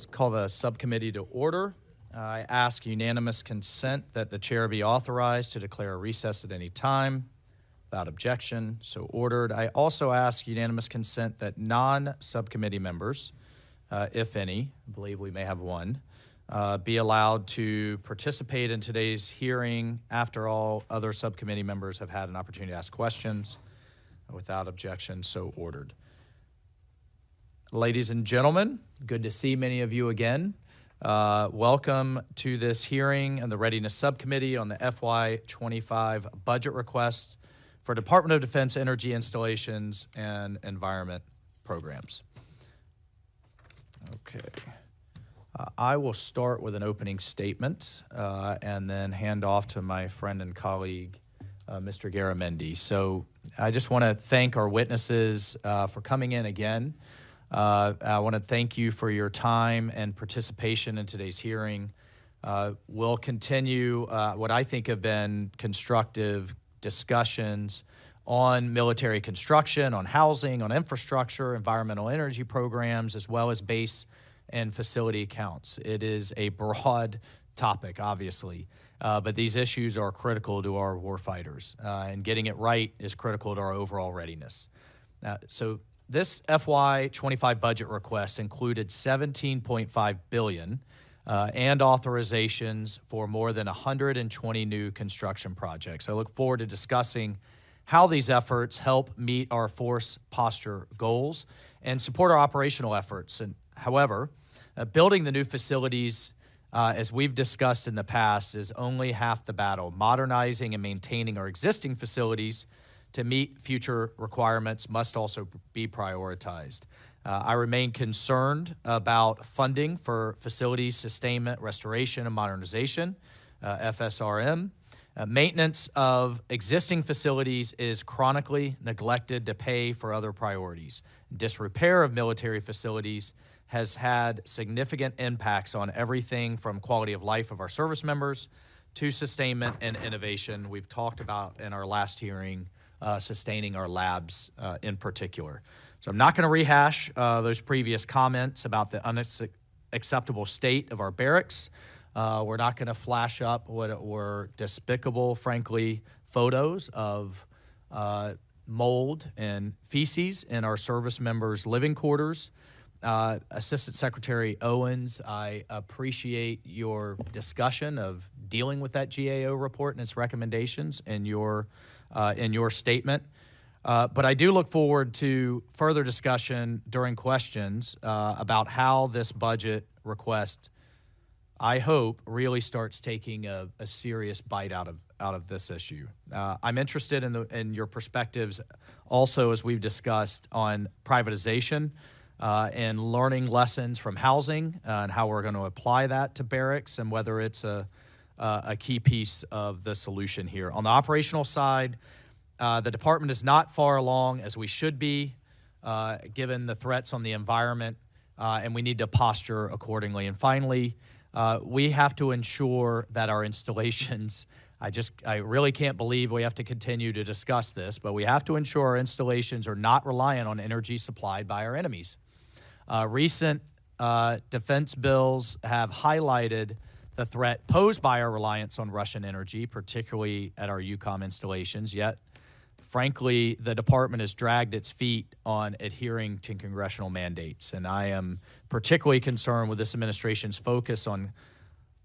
Call the subcommittee to order. I ask unanimous consent that the chair be authorized to declare a recess at any time without objection, so ordered. I also ask unanimous consent that non-subcommittee members, if any, I believe we may have one, be allowed to participate in today's hearing after all other subcommittee members have had an opportunity to ask questions. Without objection, so ordered. Ladies and gentlemen, good to see many of you again. Welcome to this hearing on the Readiness Subcommittee on the FY25 budget request for Department of Defense energy installations and environment programs. Okay. I will start with an opening statement and then hand off to my friend and colleague, Mr. Garamendi. So I just want to thank our witnesses for coming in again. I want to thank you for your time and participation in today's hearing. We'll continue what I think have been constructive discussions on military construction, on housing, on infrastructure, environmental energy programs, as well as base and facility accounts. It is a broad topic, obviously, but these issues are critical to our warfighters, and getting it right is critical to our overall readiness. So this FY25 budget request included $17.5 billion and authorizations for more than 120 new construction projects. I look forward to discussing how these efforts help meet our force posture goals and support our operational efforts. And however, building the new facilities, as we've discussed in the past, is only half the battle. Modernizing and maintaining our existing facilities to meet future requirements must also be prioritized. I remain concerned about funding for facilities sustainment, restoration, and modernization, FSRM. Maintenance of existing facilities is chronically neglected to pay for other priorities. Disrepair of military facilities has had significant impacts on everything from quality of life of our service members to sustainment and innovation. We've talked about in our last hearing sustaining our labs in particular. So I'm not going to rehash those previous comments about the unacceptable state of our barracks. We're not going to flash up what were despicable, frankly, photos of mold and feces in our service members' living quarters. Assistant Secretary Owens, I appreciate your discussion of dealing with that GAO report and its recommendations in your statement. But I do look forward to further discussion during questions about how this budget request, I hope, really starts taking a serious bite out of this issue. I'm interested in your perspectives also, as we've discussed, on privatization and learning lessons from housing and how we're going to apply that to barracks and whether it's a key piece of the solution here. On the operational side, the department is not far along as we should be, given the threats on the environment, and we need to posture accordingly. And finally, we have to ensure that our installations, I really can't believe we have to continue to discuss this, but we have to ensure our installations are not reliant on energy supplied by our enemies. Recent defense bills have highlighted the threat posed by our reliance on Russian energy, particularly at our EUCOM installations, yet frankly, the department has dragged its feet on adhering to congressional mandates. And I am particularly concerned with this administration's focus on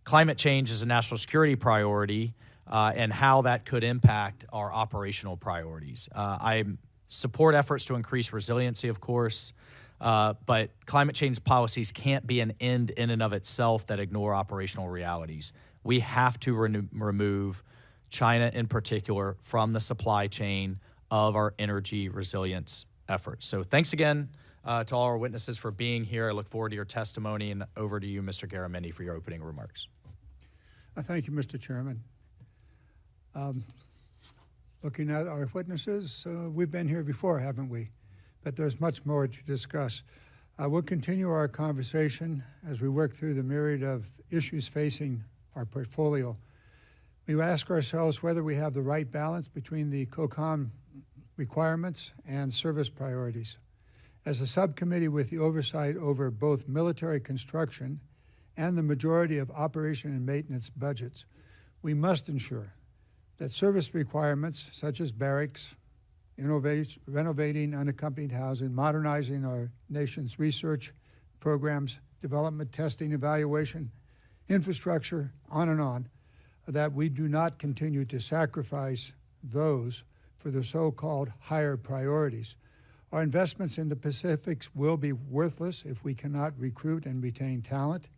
climate change as a national security priority and how that could impact our operational priorities. I support efforts to increase resiliency, of course, but climate change policies can't be an end in and of itself that ignore operational realities. We have to remove China in particular from the supply chain of our energy resilience efforts. So thanks again to all our witnesses for being here. I look forward to your testimony, and over to you, Mr. Garamendi, for your opening remarks. Thank you, Mr. Chairman. Looking at our witnesses, we've been here before, haven't we? But there's much more to discuss. We'll continue our conversation as we work through the myriad of issues facing our portfolio. We ask ourselves whether we have the right balance between the COCOM requirements and service priorities. As a subcommittee with the oversight over both military construction and the majority of operation and maintenance budgets, we must ensure that service requirements such as barracks, renovating unaccompanied housing, modernizing our nation's research programs, development, testing, evaluation, infrastructure, on and on, that we do not continue to sacrifice those for the so-called higher priorities. Our investments in the Pacifics will be worthless if we cannot recruit and retain talent.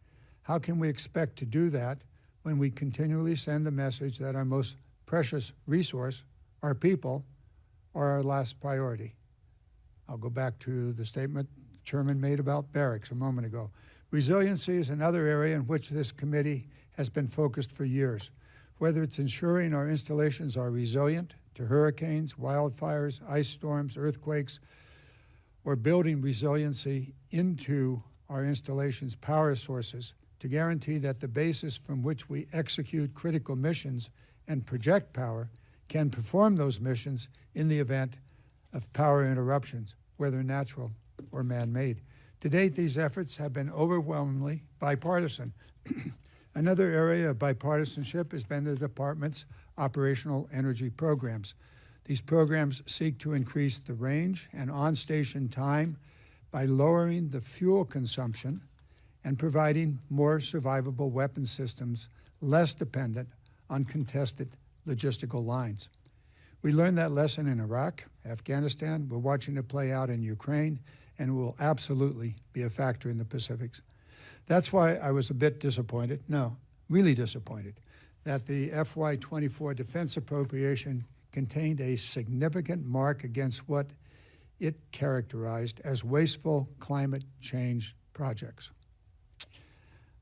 How can we expect to do that when we continually send the message that our most precious resource, our people, are our last priority? I'll go back to the statement the chairman made about barracks a moment ago. Resiliency is another area in which this committee has been focused for years. Whether it's ensuring our installations are resilient to hurricanes, wildfires, ice storms, earthquakes, or building resiliency into our installations' power sources to guarantee that the basis from which we execute critical missions and project power can perform those missions in the event of power interruptions, whether natural or man-made. To date, these efforts have been overwhelmingly bipartisan. Another area of bipartisanship has been the department's operational energy programs. These programs seek to increase the range and on-station time by lowering the fuel consumption and providing more survivable weapon systems less dependent on contested logistical lines. We learned that lesson in Iraq, Afghanistan, we're watching it play out in Ukraine, and will absolutely be a factor in the Pacifics. That's why I was a bit disappointed, no, really disappointed, that the FY24 defense appropriation contained a significant mark against what it characterized as wasteful climate change projects.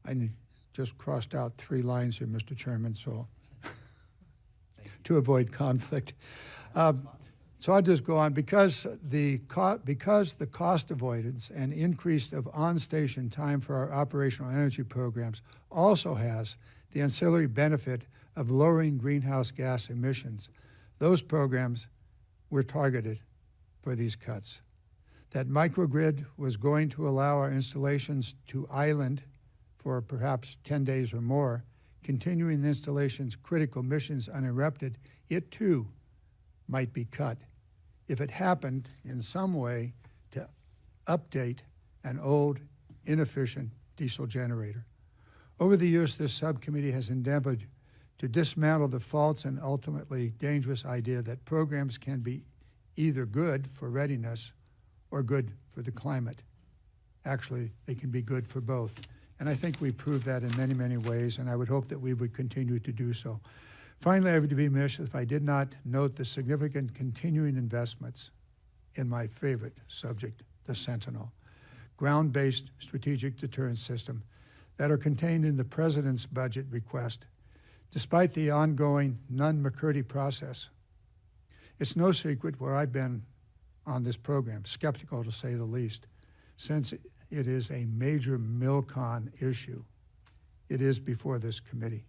I just crossed out 3 lines here, Mr. Chairman, so to avoid conflict. So I'll just go on. Because the cost avoidance and increase of on-station time for our operational energy programs also has the ancillary benefit of lowering greenhouse gas emissions. Those programs were targeted for these cuts. That microgrid was going to allow our installations to island for perhaps 10 days or more, continuing the installation's critical missions uninterrupted, it too might be cut if it happened in some way to update an old, inefficient diesel generator. Over the years, this subcommittee has endeavored to dismantle the false and ultimately dangerous idea that programs can be either good for readiness or good for the climate. Actually, they can be good for both. And I think we proved that in many, many ways, and I would hope that we would continue to do so. Finally, I would be remiss if I did not note the significant continuing investments in my favorite subject, the Sentinel, ground-based strategic deterrence system that are contained in the President's budget request, despite the ongoing Nunn-McCurdy process. It's no secret where I've been on this program, skeptical to say the least, since it is a major MILCON issue. It is before this committee.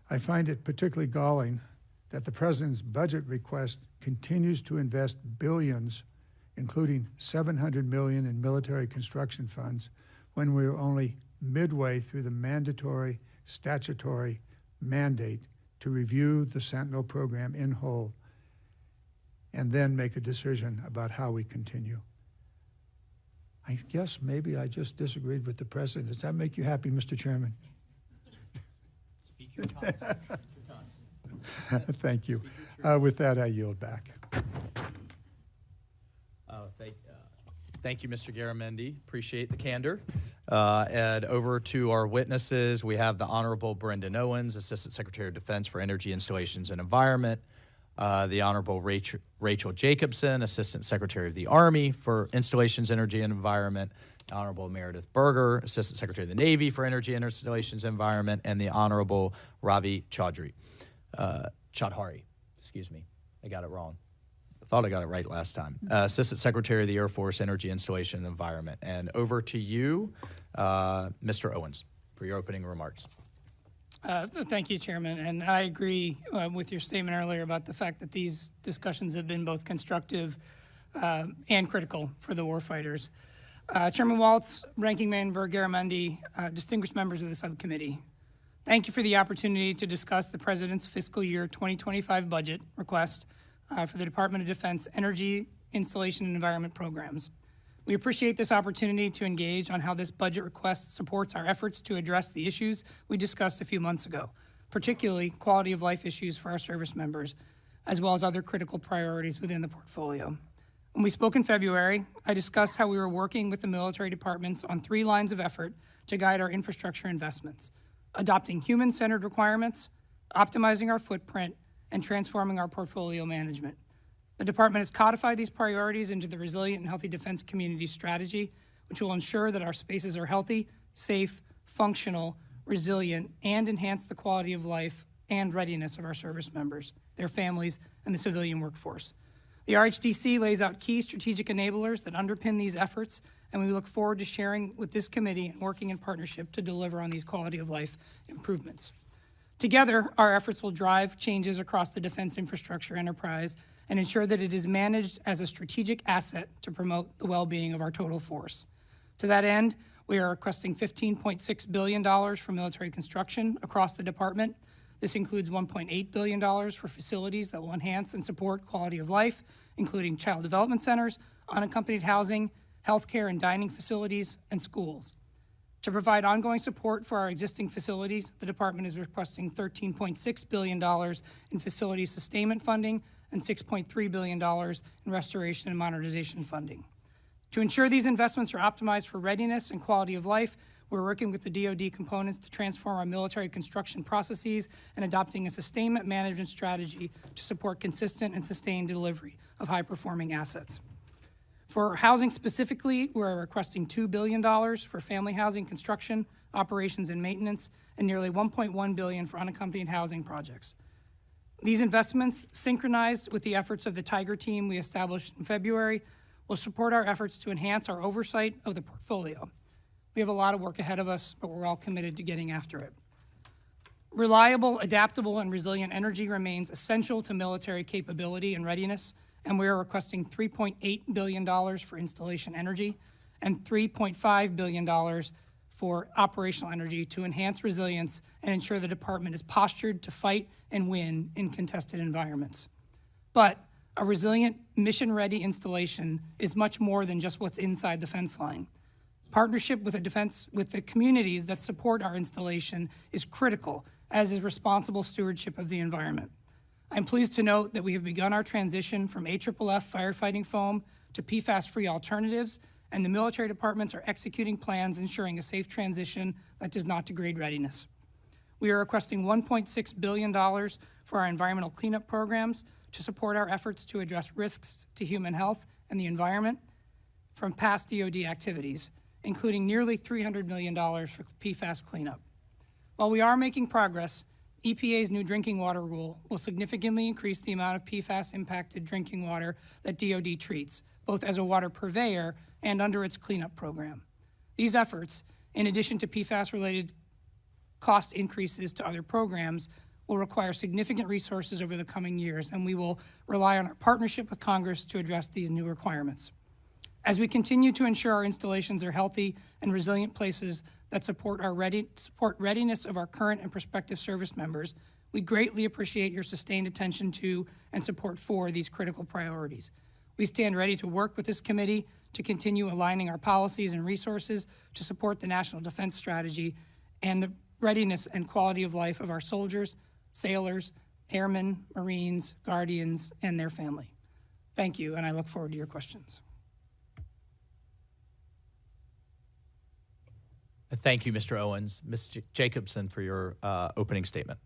I find it particularly galling that the President's budget request continues to invest billions, including $700 million in military construction funds, when we are only midway through the mandatory statutory mandate to review the Sentinel program in whole and then make a decision about how we continue. I guess maybe I just disagreed with the President. Does that make you happy, Mr. Chairman? Thank you. With that, I yield back. Thank you, Mr. Garamendi. Appreciate the candor. And over to our witnesses, we have the Honorable Brendan Owens, Assistant Secretary of Defense for Energy Installations and Environment, the Honorable Rachel Jacobson, Assistant Secretary of the Army for Installations, Energy, and Environment, the Honorable Meredith Berger, Assistant Secretary of the Navy for Energy, Installations, and Environment, and the Honorable Ravi Chaudhary. Excuse me. I got it wrong. I thought I got it right last time. Assistant Secretary of the Air Force, Energy, Installation, and Environment. And over to you, Mr. Owens, for your opening remarks. Thank you, Chairman. And I agree with your statement earlier about the fact that these discussions have been both constructive and critical for the warfighters. Chairman Waltz, Ranking Member Garamendi, distinguished members of the subcommittee, thank you for the opportunity to discuss the President's fiscal year 2025 budget request for the Department of Defense Energy, Installation, and Environment programs. We appreciate this opportunity to engage on how this budget request supports our efforts to address the issues we discussed a few months ago, particularly quality of life issues for our service members, as well as other critical priorities within the portfolio. When we spoke in February, I discussed how we were working with the military departments on 3 lines of effort to guide our infrastructure investments: adopting human-centered requirements, optimizing our footprint, and transforming our portfolio management. The department has codified these priorities into the Resilient and Healthy Defense Community Strategy, which will ensure that our spaces are healthy, safe, functional, resilient, and enhance the quality of life and readiness of our service members, their families, and the civilian workforce. The RHDC lays out key strategic enablers that underpin these efforts, and we look forward to sharing with this committee and working in partnership to deliver on these quality of life improvements. Together, our efforts will drive changes across the defense infrastructure enterprise and ensure that it is managed as a strategic asset to promote the well-being of our total force. To that end, we are requesting $15.6 billion for military construction across the department. This includes $1.8 billion for facilities that will enhance and support quality of life, including child development centers, unaccompanied housing, healthcare and dining facilities, and schools. To provide ongoing support for our existing facilities, the department is requesting $13.6 billion in facility sustainment funding and $6.3 billion in restoration and modernization funding. To ensure these investments are optimized for readiness and quality of life, we're working with the DoD components to transform our military construction processes and adopting a sustainment management strategy to support consistent and sustained delivery of high-performing assets. For housing specifically, we're requesting $2 billion for family housing construction, operations, and maintenance, and nearly $1.1 billion for unaccompanied housing projects. These investments, synchronized with the efforts of the Tiger team we established in February, will support our efforts to enhance our oversight of the portfolio. We have a lot of work ahead of us, but we're all committed to getting after it. Reliable, adaptable, and resilient energy remains essential to military capability and readiness, and we are requesting $3.8 billion for installation energy and $3.5 billion for operational energy to enhance resilience and ensure the department is postured to fight and win in contested environments. But a resilient, mission-ready installation is much more than just what's inside the fence line. Partnership with the communities that support our installation is critical, as is responsible stewardship of the environment. I'm pleased to note that we have begun our transition from AFFF firefighting foam to PFAS-free alternatives, and the military departments are executing plans ensuring a safe transition that does not degrade readiness. We are requesting $1.6 billion for our environmental cleanup programs to support our efforts to address risks to human health and the environment from past DoD activities, including nearly $300 million for PFAS cleanup. While we are making progress, EPA's new drinking water rule will significantly increase the amount of PFAS-impacted drinking water that DoD treats, both as a water purveyor and under its cleanup program. These efforts, in addition to PFAS-related cost increases to other programs, will require significant resources over the coming years, and we will rely on our partnership with Congress to address these new requirements. As we continue to ensure our installations are healthy and resilient places that support readiness of our current and prospective service members, we greatly appreciate your sustained attention to and support for these critical priorities. We stand ready to work with this committee to continue aligning our policies and resources to support the National Defense Strategy and the readiness and quality of life of our soldiers, sailors, airmen, Marines, Guardians, and their family. Thank you, and I look forward to your questions. Thank you, Mr. Owens. Ms. Jacobson, for your opening statement.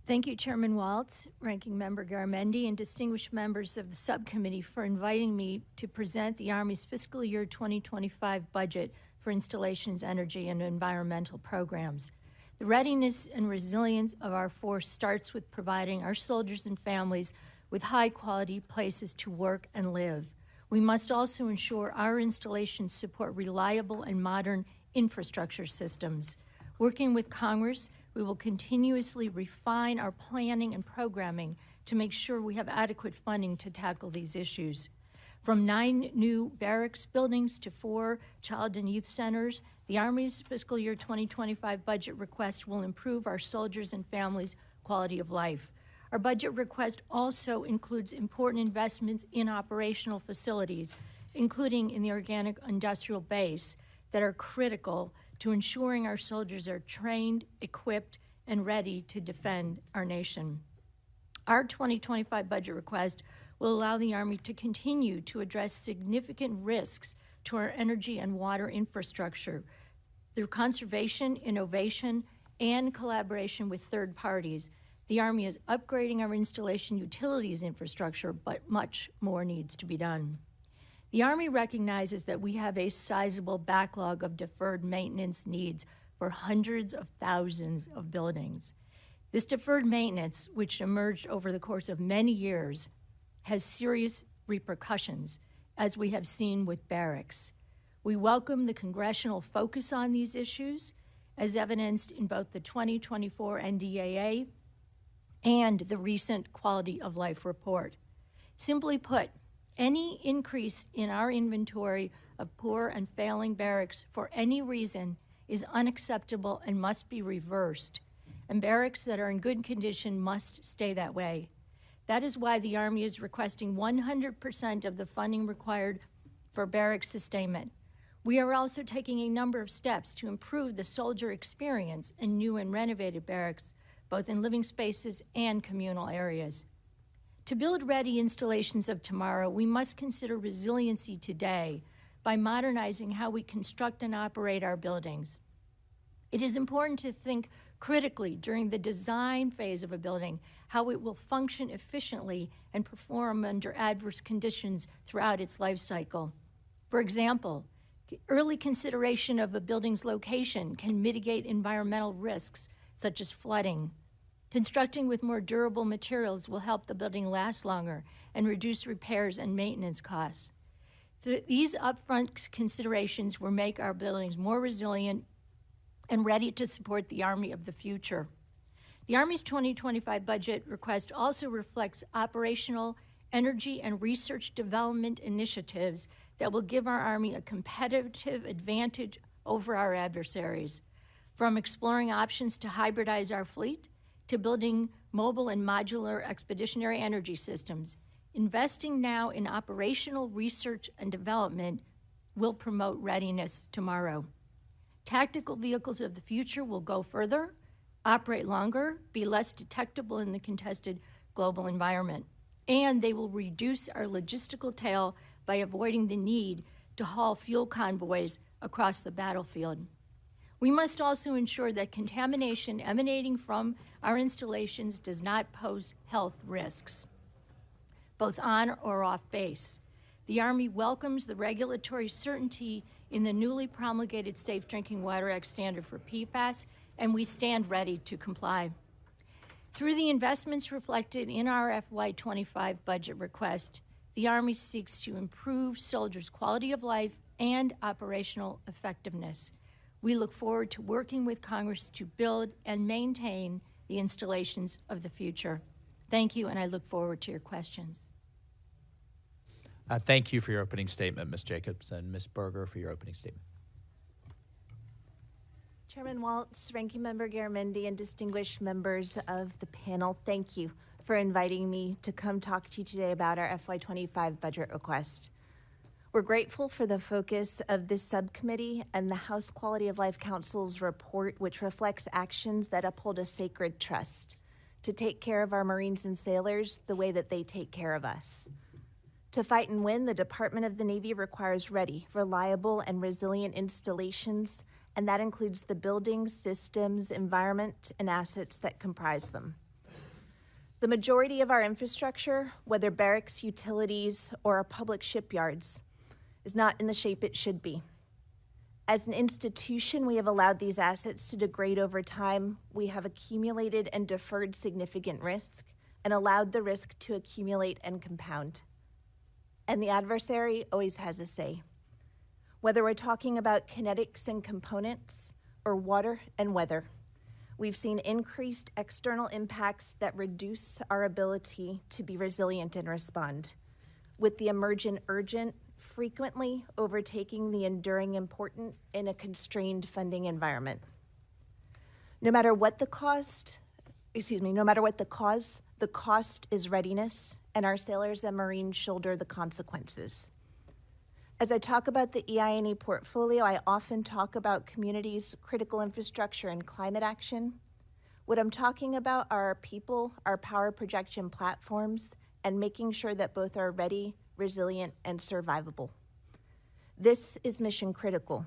Thank you, Chairman Waltz, Ranking Member Garamendi, and distinguished members of the subcommittee for inviting me to present the Army's fiscal year 2025 budget for installations, energy, and environmental programs. The readiness and resilience of our force starts with providing our soldiers and families with high-quality places to work and live. We must also ensure our installations support reliable and modern infrastructure systems. Working with Congress, We will continuously refine our planning and programming to make sure we have adequate funding to tackle these issues. From 9 new barracks buildings to 4 child and youth centers, the Army's fiscal year 2025 budget request will improve our soldiers' and families' quality of life. Our budget request also includes important investments in operational facilities, including in the organic industrial base, that are critical to ensuring our soldiers are trained, equipped, and ready to defend our nation. Our 2025 budget request will allow the Army to continue to address significant risks to our energy and water infrastructure through conservation, innovation, and collaboration with third parties. The Army is upgrading our installation utilities infrastructure, but much more needs to be done. The Army recognizes that we have a sizable backlog of deferred maintenance needs for hundreds of thousands of buildings. This deferred maintenance, which emerged over the course of many years, has serious repercussions, as we have seen with barracks. We welcome the congressional focus on these issues, as evidenced in both the 2024 NDAA and the recent Quality of Life report. Simply put, any increase in our inventory of poor and failing barracks for any reason is unacceptable and must be reversed, and barracks that are in good condition must stay that way. That is why the Army is requesting 100% of the funding required for barracks sustainment. We are also taking a number of steps to improve the soldier experience in new and renovated barracks, both in living spaces and communal areas. To build ready installations of tomorrow, we must consider resiliency today by modernizing how we construct and operate our buildings. It is important to think critically during the design phase of a building how it will function efficiently and perform under adverse conditions throughout its life cycle. For example, early consideration of a building's location can mitigate environmental risks such as flooding. Constructing with more durable materials will help the building last longer and reduce repairs and maintenance costs. These upfront considerations will make our buildings more resilient and ready to support the Army of the future. The Army's 2025 budget request also reflects operational, energy, and research development initiatives that will give our Army a competitive advantage over our adversaries. From exploring options to hybridize our fleet, to building mobile and modular expeditionary energy systems, investing now in operational research and development will promote readiness tomorrow. Tactical vehicles of the future will go further, operate longer, be less detectable in the contested global environment, and they will reduce our logistical tail by avoiding the need to haul fuel convoys across the battlefield. We must also ensure that contamination emanating from our installations does not pose health risks, both on or off base. The Army welcomes the regulatory certainty in the newly promulgated Safe Drinking Water Act standard for PFAS, and we stand ready to comply. Through the investments reflected in our FY25 budget request, the Army seeks to improve soldiers' quality of life and operational effectiveness. We look forward to working with Congress to build and maintain the installations of the future. Thank you, and I look forward to your questions. Thank you for your opening statement, Ms. Jacobson. Ms. Berger, for your opening statement. Chairman Waltz, Ranking Member Garamendi, and distinguished members of the panel, thank you for inviting me to come talk to you today about our FY25 budget request. We're grateful for the focus of this subcommittee and the House Quality of Life Council's report, which reflects actions that uphold a sacred trust to take care of our Marines and sailors the way that they take care of us. To fight and win, the Department of the Navy requires ready, reliable, and resilient installations, and that includes the buildings, systems, environment, and assets that comprise them. The majority of our infrastructure, whether barracks, utilities, or our public shipyards, is not in the shape it should be. As an institution, we have allowed these assets to degrade over time. We have accumulated and deferred significant risk and allowed the risk to accumulate and compound. And the adversary always has a say. Whether we're talking about kinetics and components or water and weather, We've seen increased external impacts that reduce our ability to be resilient and respond, with the emergent urgent frequently overtaking the enduring important in a constrained funding environment. No matter what the cause, the cost is readiness, and our sailors and Marines shoulder the consequences. As I talk about the EI&E portfolio, I often talk about communities, critical infrastructure, and climate action. What I'm talking about are our people, our power projection platforms, and making sure that both are ready, resilient, and survivable. This is mission critical.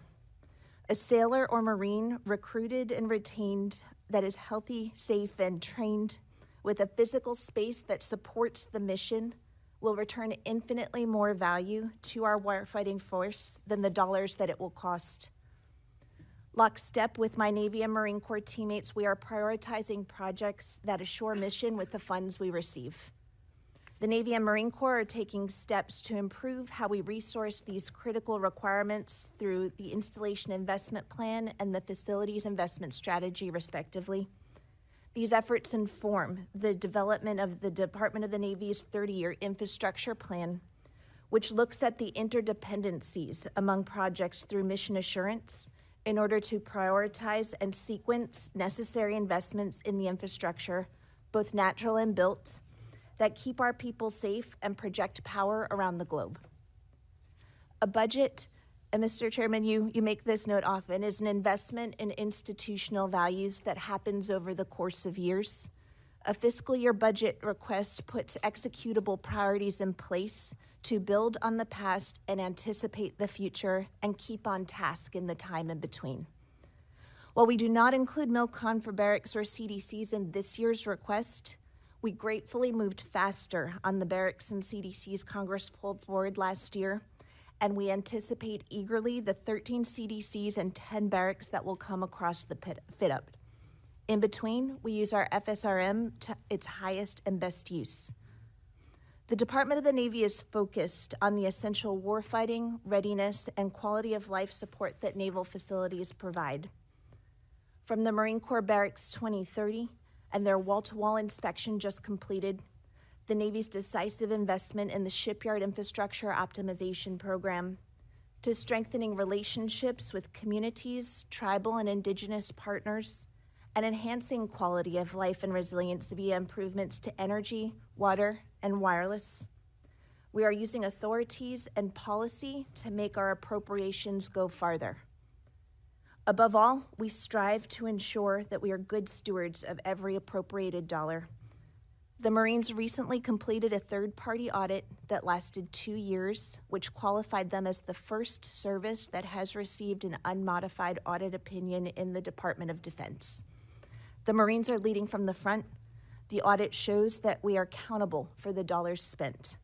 A sailor or Marine recruited and retained that is healthy, safe, and trained with a physical space that supports the mission will return infinitely more value to our warfighting force than the dollars that it will cost. Lockstep with my Navy and Marine Corps teammates, we are prioritizing projects that assure mission with the funds we receive. The Navy and Marine Corps are taking steps to improve how we resource these critical requirements through the Installation Investment Plan and the Facilities Investment Strategy, respectively. These efforts inform the development of the Department of the Navy's 30-year infrastructure plan, which looks at the interdependencies among projects through mission assurance in order to prioritize and sequence necessary investments in the infrastructure, both natural and built, that keep our people safe and project power around the globe. A budget, and Mr. Chairman, you make this note often, is an investment in institutional values that happens over the course of years. A fiscal year budget request puts executable priorities in place to build on the past and anticipate the future and keep on task in the time in between. While we do not include MILCON for barracks or CDCs in this year's request, we gratefully moved faster on the barracks and CDCs Congress pulled forward last year, and we anticipate eagerly the 13 CDCs and 10 barracks that will come across the fit-up. In between, we use our FSRM to its highest and best use. The Department of the Navy is focused on the essential warfighting, readiness, and quality of life support that naval facilities provide. From the Marine Corps Barracks 2030 and their wall-to-wall inspection just completed, the Navy's decisive investment in the Shipyard Infrastructure Optimization Program, to strengthening relationships with communities, tribal and indigenous partners, and enhancing quality of life and resilience via improvements to energy, water, and wireless. We are using authorities and policy to make our appropriations go farther. Above all, we strive to ensure that we are good stewards of every appropriated dollar. The Marines recently completed a third-party audit that lasted 2 years, which qualified them as the first service that has received an unmodified audit opinion in the Department of Defense. The Marines are leading from the front. The audit shows that we are accountable for the dollars spent.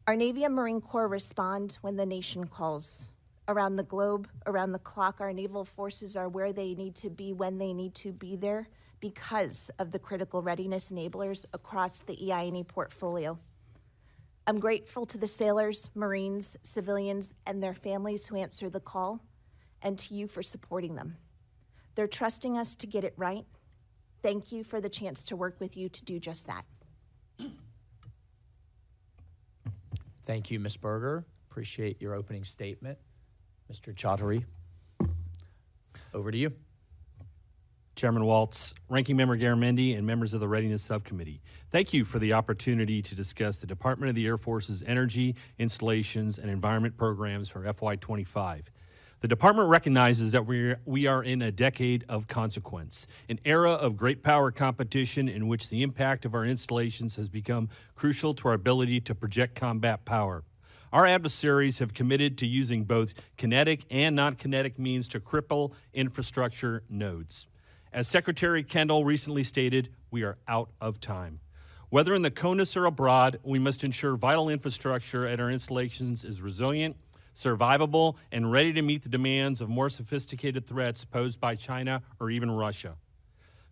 Our Navy and Marine Corps respond when the nation calls. Around the globe, around the clock, our naval forces are where they need to be when they need to be there because of the critical readiness enablers across the EI&E portfolio. I'm grateful to the sailors, Marines, civilians, and their families who answer the call, and to you for supporting them. They're trusting us to get it right. Thank you for the chance to work with you to do just that. Thank you, Ms. Berger. Appreciate your opening statement. Mr. Chaudhary, over to you. Chairman Waltz, Ranking Member Garamendi, and members of the Readiness Subcommittee, thank you for the opportunity to discuss the Department of the Air Force's energy, installations, and environment programs for FY25. The department recognizes that we are in a decade of consequence, an era of great power competition in which the impact of our installations has become crucial to our ability to project combat power. Our adversaries have committed to using both kinetic and non-kinetic means to cripple infrastructure nodes. As Secretary Kendall recently stated, we are out of time. Whether in the CONUS or abroad, we must ensure vital infrastructure at our installations is resilient, survivable, and ready to meet the demands of more sophisticated threats posed by China or even Russia,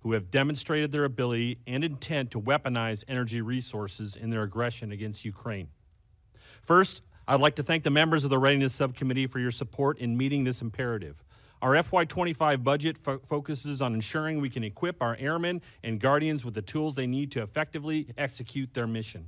who have demonstrated their ability and intent to weaponize energy resources in their aggression against Ukraine. First, I'd like to thank the members of the Readiness Subcommittee for your support in meeting this imperative. Our FY25 budget focuses on ensuring we can equip our airmen and guardians with the tools they need to effectively execute their mission.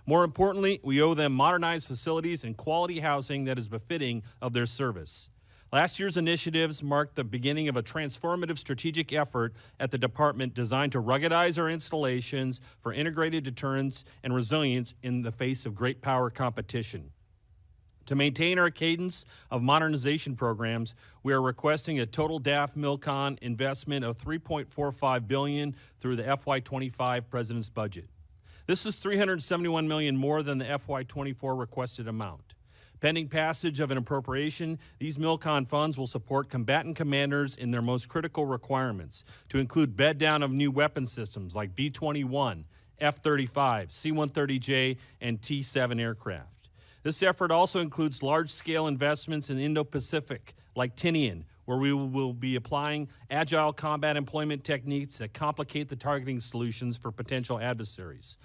More importantly, we owe them modernized facilities and quality housing that is befitting of their service. Last year's initiatives marked the beginning of a transformative strategic effort at the department designed to ruggedize our installations for integrated deterrence and resilience in the face of great power competition. To maintain our cadence of modernization programs, we are requesting a total DAF MILCON investment of $3.45 billion through the FY25 President's budget. This is $371 million more than the FY24 requested amount. Pending passage of an appropriation, these MILCON funds will support combatant commanders in their most critical requirements, to include bed down of new weapon systems like B-21, F-35, C-130J, and T-7 aircraft. This effort also includes large-scale investments in Indo-Pacific, like Tinian, where we will be applying agile combat employment techniques that complicate the targeting solutions for potential adversaries.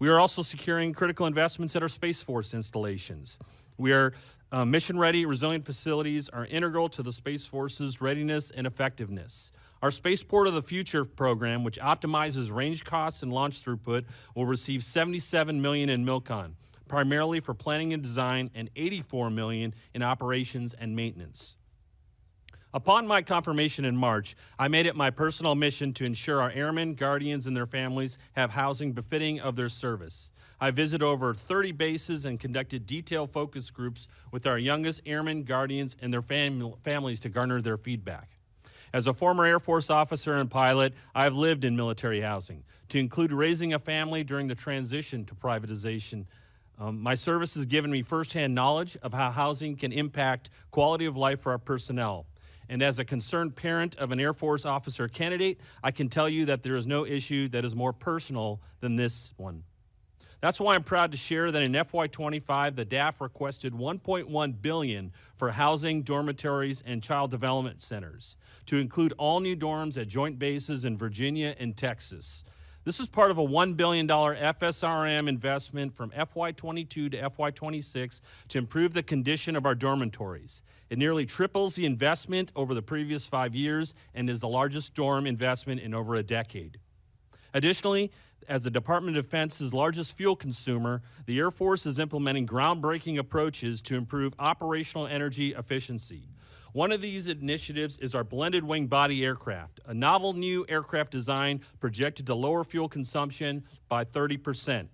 We are also securing critical investments at our Space Force installations. We are mission-ready, resilient facilities are integral to the Space Force's readiness and effectiveness. Our Spaceport of the Future program, which optimizes range costs and launch throughput, will receive $77 million in MILCON, primarily for planning and design, and $84 million in operations and maintenance. Upon my confirmation in March, I made it my personal mission to ensure our airmen, guardians, and their families have housing befitting of their service. I visited over 30 bases and conducted detailed focus groups with our youngest airmen, guardians, and their families to garner their feedback. As a former Air Force officer and pilot, I have lived in military housing, to include raising a family during the transition to privatization. My service has given me firsthand knowledge of how housing can impact quality of life for our personnel. And as a concerned parent of an Air Force officer candidate, I can tell you that there is no issue that is more personal than this one. That's why I'm proud to share that in FY25, the DAF requested $1.1 billion for housing, dormitories, and child development centers, to include all new dorms at joint bases in Virginia and Texas. This is part of a $1 billion FSRM investment from FY22 to FY26 to improve the condition of our dormitories. It nearly triples the investment over the previous 5 years and is the largest dorm investment in over a decade. Additionally, as the Department of Defense's largest fuel consumer, the Air Force is implementing groundbreaking approaches to improve operational energy efficiency. One of these initiatives is our blended wing body aircraft, a novel new aircraft design projected to lower fuel consumption by 30%.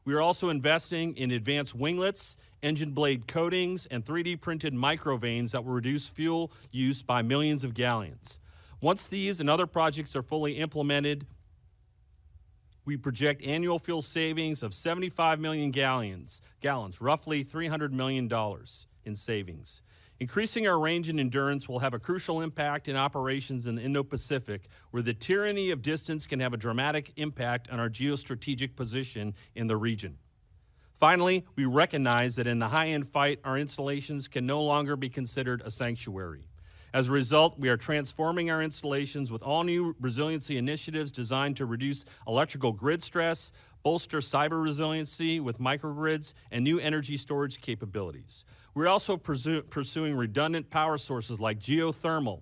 We are also investing in advanced winglets, engine blade coatings, and 3D printed microvanes that will reduce fuel use by millions of gallons. Once these and other projects are fully implemented, we project annual fuel savings of 75 million gallons, roughly $300 million in savings. Increasing our range and endurance will have a crucial impact in operations in the Indo-Pacific, where the tyranny of distance can have a dramatic impact on our geostrategic position in the region. Finally, we recognize that in the high-end fight, our installations can no longer be considered a sanctuary. As a result, we are transforming our installations with all new resiliency initiatives designed to reduce electrical grid stress, bolster cyber resiliency with microgrids, and new energy storage capabilities. We're also pursuing redundant power sources like geothermal,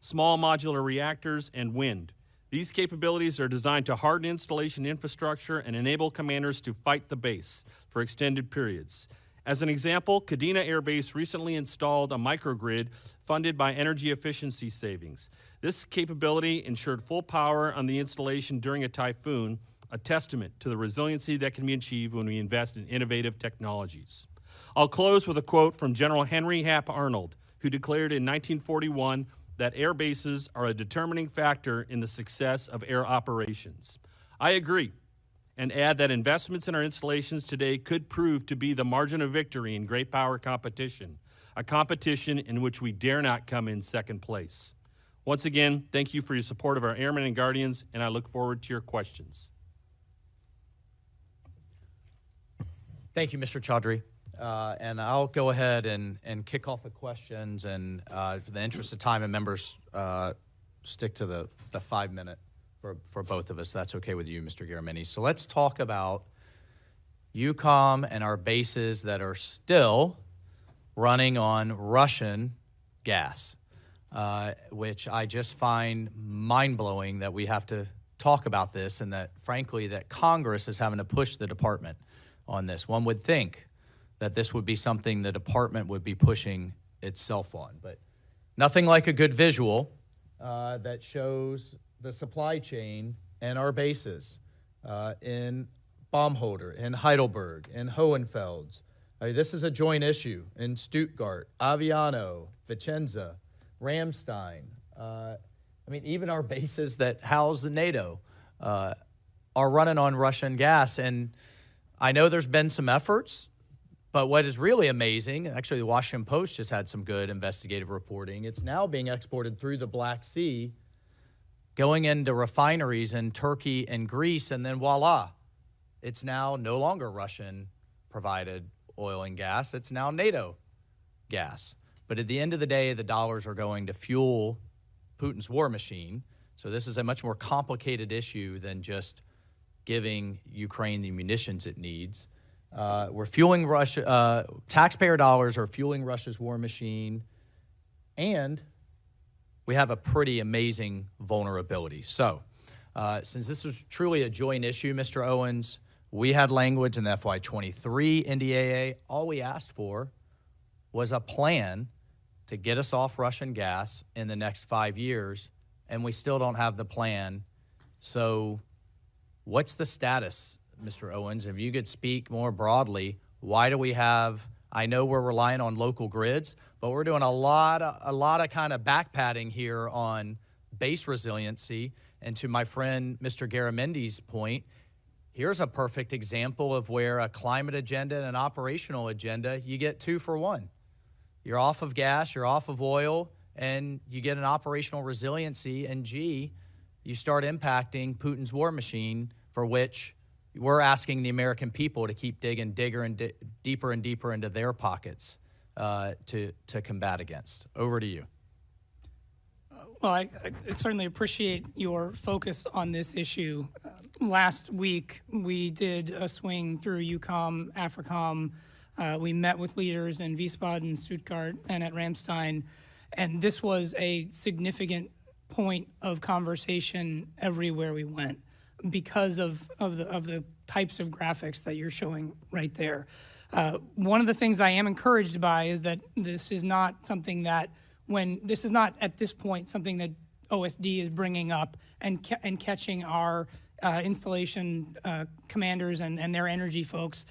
small modular reactors, and wind. These capabilities are designed to harden installation infrastructure and enable commanders to fight the base for extended periods. As an example, Kadena Air Base recently installed a microgrid funded by energy efficiency savings. This capability ensured full power on the installation during a typhoon, a testament to the resiliency that can be achieved when we invest in innovative technologies. I'll close with a quote from General Henry Hap Arnold, who declared in 1941 that air bases are a determining factor in the success of air operations. I agree, and add that investments in our installations today could prove to be the margin of victory in great power competition, a competition in which we dare not come in second place. Once again, thank you for your support of our airmen and guardians, and I look forward to your questions. Thank you, Mr. Chaudhary. And I'll go ahead and kick off the questions, and for the interest of time and members, stick to the 5 minute for both of us. That's okay with you, Mr. Garamendi. So let's talk about EUCOM and our bases that are still running on Russian gas, which I just find mind-blowing that we have to talk about this, and that, frankly, that Congress is having to push the department on this. One would think that this would be something the department would be pushing itself on, but nothing like a good visual that shows the supply chain and our bases in Baumholder, in Heidelberg, in Hohenfels. This is a joint issue in Stuttgart, Aviano, Vicenza, Ramstein. Even our bases that house the NATO are running on Russian gas. And I know there's been some efforts, but what is really amazing, actually the Washington Post just had some good investigative reporting. It's now being exported through the Black Sea, going into refineries in Turkey and Greece, and then voila, it's now no longer Russian-provided oil and gas. It's now NATO gas. But at the end of the day, the dollars are going to fuel Putin's war machine. So this is a much more complicated issue than just giving Ukraine the munitions it needs. We're fueling Russia, taxpayer dollars are fueling Russia's war machine, and we have a pretty amazing vulnerability. So since this is truly a joint issue, Mr. Owens, we had language in the FY23 NDAA. All we asked for was a plan to get us off Russian gas in the next 5 years, and we still don't have the plan. So what's the status, Mr. Owens? If you could speak more broadly, why do we have, I know we're relying on local grids, but we're doing a lot of kind of back padding here on base resiliency. And to my friend, Mr. Garamendi's point, here's a perfect example of where a climate agenda and an operational agenda, you get 2 for 1. You're off of gas, you're off of oil, and you get an operational resiliency, and you start impacting Putin's war machine, for which we're asking the American people to keep digging deeper and deeper into their pockets to combat against. Over to you. Well, I certainly appreciate your focus on this issue. Last week, we did a swing through EUCOM, AFRICOM. We met with leaders in Wiesbaden, Stuttgart, and at Ramstein, and this was a significant point of conversation everywhere we went because of the types of graphics that you're showing right there. One of the things I am encouraged by is that this is not something that this is not at this point something that OSD is bringing up and catching our installation commanders and their energy folks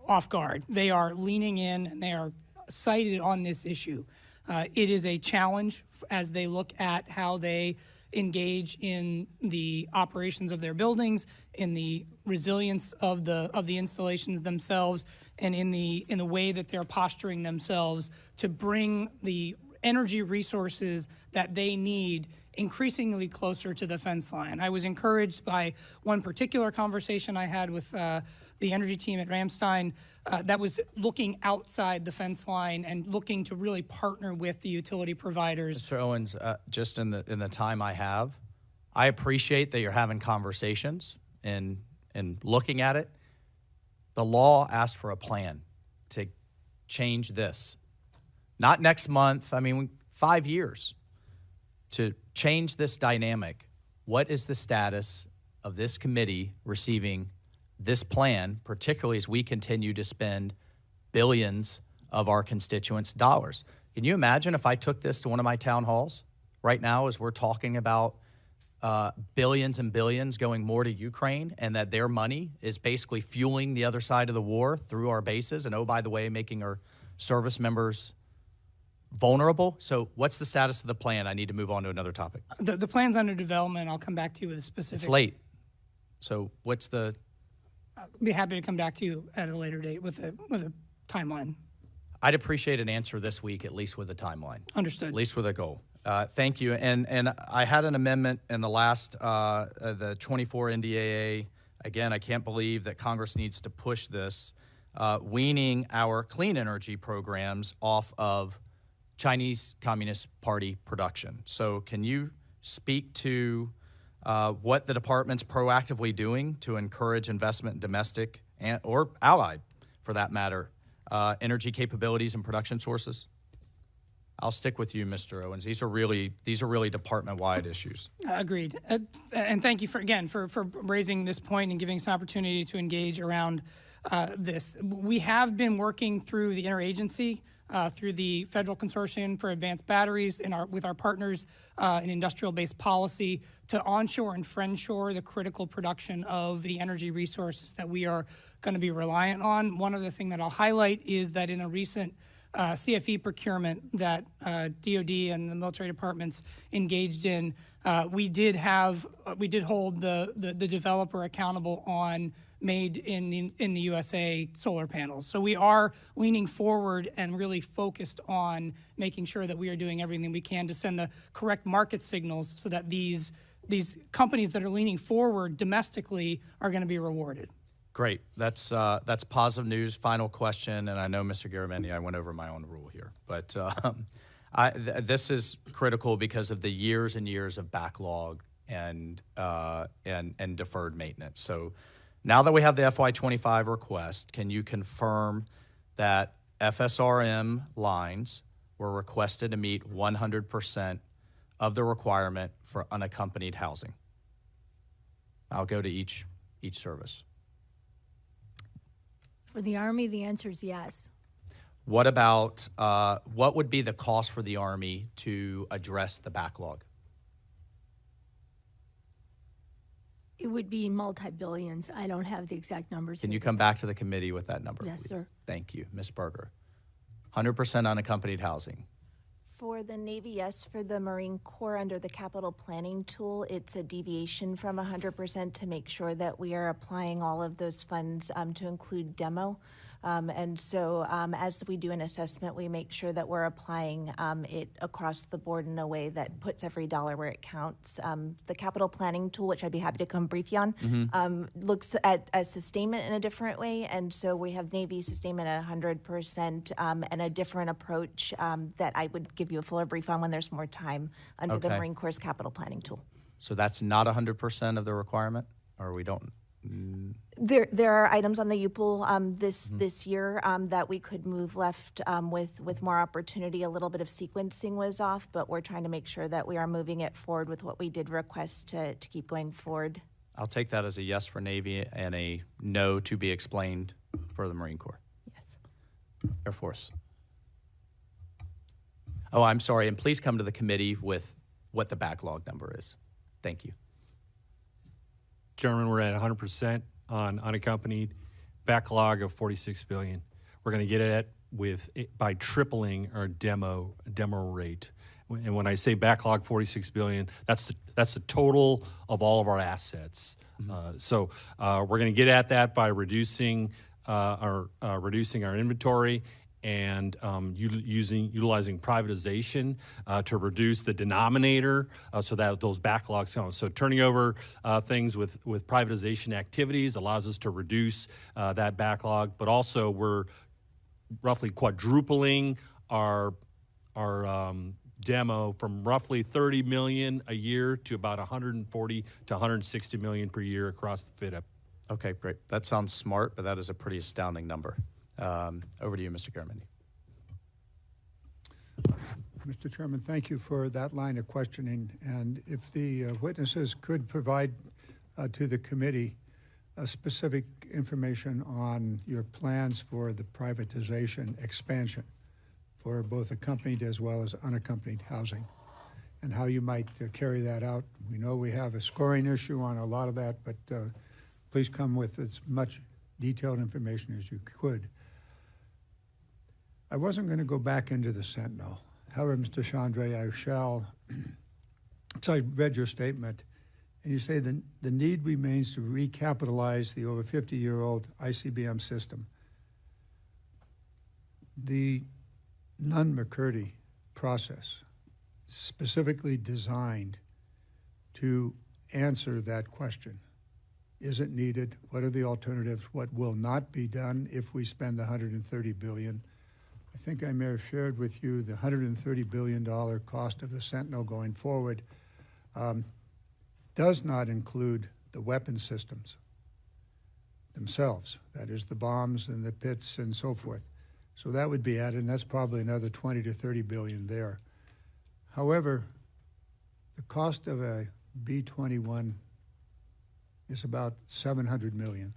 off guard. They are leaning in and they are cited on this issue. It is a challenge as they look at how they engage in the operations of their buildings, in the resilience of the installations themselves, and in the way that they're posturing themselves to bring the energy resources that they need increasingly closer to the fence line. I was encouraged by one particular conversation I had with the energy team at Ramstein that was looking outside the fence line and looking to really partner with the utility providers. Mr. Owens, just in the time I have, I appreciate that you're having conversations and looking at it. The law asked for a plan to change this. Not next month, 5 years to change this dynamic. What is the status of this committee receiving this plan, particularly as we continue to spend billions of our constituents' dollars? Can you imagine if I took this to one of my town halls right now as we're talking about billions and billions going more to Ukraine, and that their money is basically fueling the other side of the war through our bases, and oh, by the way, making our service members vulnerable? So what's the status of the plan? I need to move on to another topic. The plan's under development. I'll come back to you with a specific. It's late. So what's the? I'll be happy to come back to you at a later date with a timeline. I'd appreciate an answer this week, at least with a timeline. Understood. At least with a goal. Thank you. And I had an amendment in the last, the 24 NDAA. Again, I can't believe that Congress needs to push this, weaning our clean energy programs off of Chinese Communist Party production. So can you speak to what the department's proactively doing to encourage investment in domestic or allied, for that matter, energy capabilities and production sources? I'll stick with you, Mr. Owens. These are really department-wide issues. Agreed. And thank you for raising this point and giving us an opportunity to engage around this. We have been working through the interagency, through the Federal Consortium for Advanced Batteries with our partners in industrial-based policy to onshore and friendshore the critical production of the energy resources that we are going to be reliant on. One other thing that I'll highlight is that in a recent CFE procurement that DOD and the military departments engaged in, we did hold the developer accountable on made in the USA solar panels. So we are leaning forward and really focused on making sure that we are doing everything we can to send the correct market signals so that these companies that are leaning forward domestically are going to be rewarded. Great. That's positive news. Final question, and I know, Mr. Garamendi, I went over my own rule here, but this is critical because of the years and years of backlog and deferred maintenance. So now that we have the FY25 request, can you confirm that FSRM lines were requested to meet 100% of the requirement for unaccompanied housing? I'll go to each service. For the Army, the answer is yes. What about, what would be the cost for the Army to address the backlog? It would be multi-billions. I don't have the exact numbers. Can you come back to the committee with that number, Yes, please? sir. Thank you. Ms. Berger. 100% unaccompanied housing. For the Navy, yes. For the Marine Corps, under the capital planning tool, it's a deviation from 100% to make sure that we are applying all of those funds to include demo. And so as we do an assessment, we make sure that we're applying it across the board in a way that puts every dollar where it counts. The capital planning tool, which I'd be happy to come brief you on, looks at a sustainment in a different way. And so we have Navy sustainment at 100% and a different approach that I would give you a fuller brief on when there's more time under the Marine Corps capital planning tool. So that's not 100% of the requirement, or we don't? There are items on the UPOL this year that we could move left with more opportunity. A little bit of sequencing was off, but we're trying to make sure that we are moving it forward with what we did request to keep going forward. I'll take that as a yes for Navy and a no to be explained for the Marine Corps. Yes. Air Force. Oh, I'm sorry, and please come to the committee with what the backlog number is. Thank you. Chairman, we're at 100% on unaccompanied, backlog of $46 billion. We're going to get at by tripling our demo rate. And when I say backlog $46 billion, that's the total of all of our assets. So we're going to get at that by reducing our inventory and utilizing privatization to reduce the denominator so that those backlogs come. So turning over things with privatization activities allows us to reduce that backlog, but also we're roughly quadrupling our demo from roughly 30 million a year to about 140 to 160 million per year across the FIDP. Okay, great. That sounds smart, but that is a pretty astounding number. Over to you, Mr. Garamendi. Mr. Chairman, thank you for that line of questioning. And if the witnesses could provide to the committee specific information on your plans for the privatization expansion for both accompanied as well as unaccompanied housing and how you might carry that out. We know we have a scoring issue on a lot of that, but please come with as much detailed information as you could. I wasn't going to go back into the Sentinel. However, Mr. Chaudhary, I shall. So I read your statement, and you say the need remains to recapitalize the over 50-year-old ICBM system. The Nunn-McCurdy process specifically designed to answer that question. Is it needed? What are the alternatives? What will not be done if we spend the $130 billion? I think I may have shared with you the $130 billion cost of the Sentinel going forward does not include the weapon systems. themselves. That is the bombs and the pits and so forth. So that would be added, and that's probably another 20 to 30 billion there. However, the cost of a B-21 is about 700 million.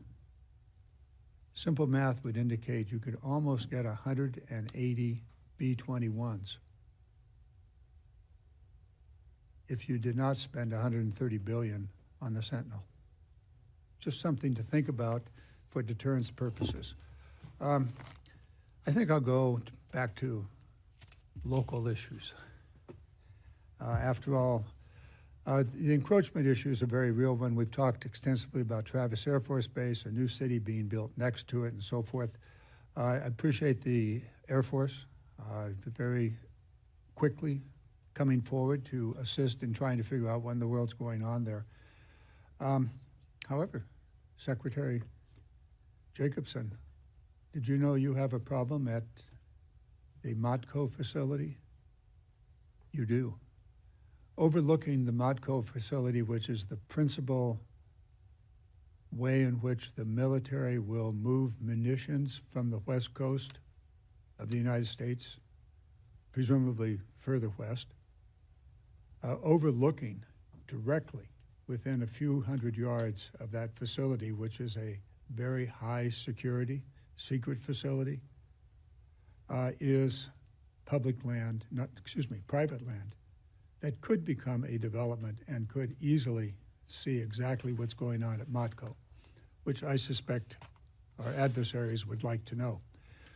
Simple math would indicate you could almost get 180 B-21s if you did not spend 130 billion on the Sentinel. Just something to think about for deterrence purposes. I think I'll go back to local issues. After all, the encroachment issue is a very real one. We've talked extensively about Travis Air Force Base, a new city being built next to it, and so forth. I appreciate the Air Force very quickly coming forward to assist in trying to figure out when the world's going on there. However, Secretary Jacobson, did you know you have a problem at the Modco facility? You do. Overlooking the Modco facility, which is the principal way in which the military will move munitions from the west coast of the United States, presumably further west, overlooking directly within a few hundred yards of that facility, which is a very high security, secret facility, is public land, private land that could become a development and could easily see exactly what's going on at Modco, which I suspect our adversaries would like to know.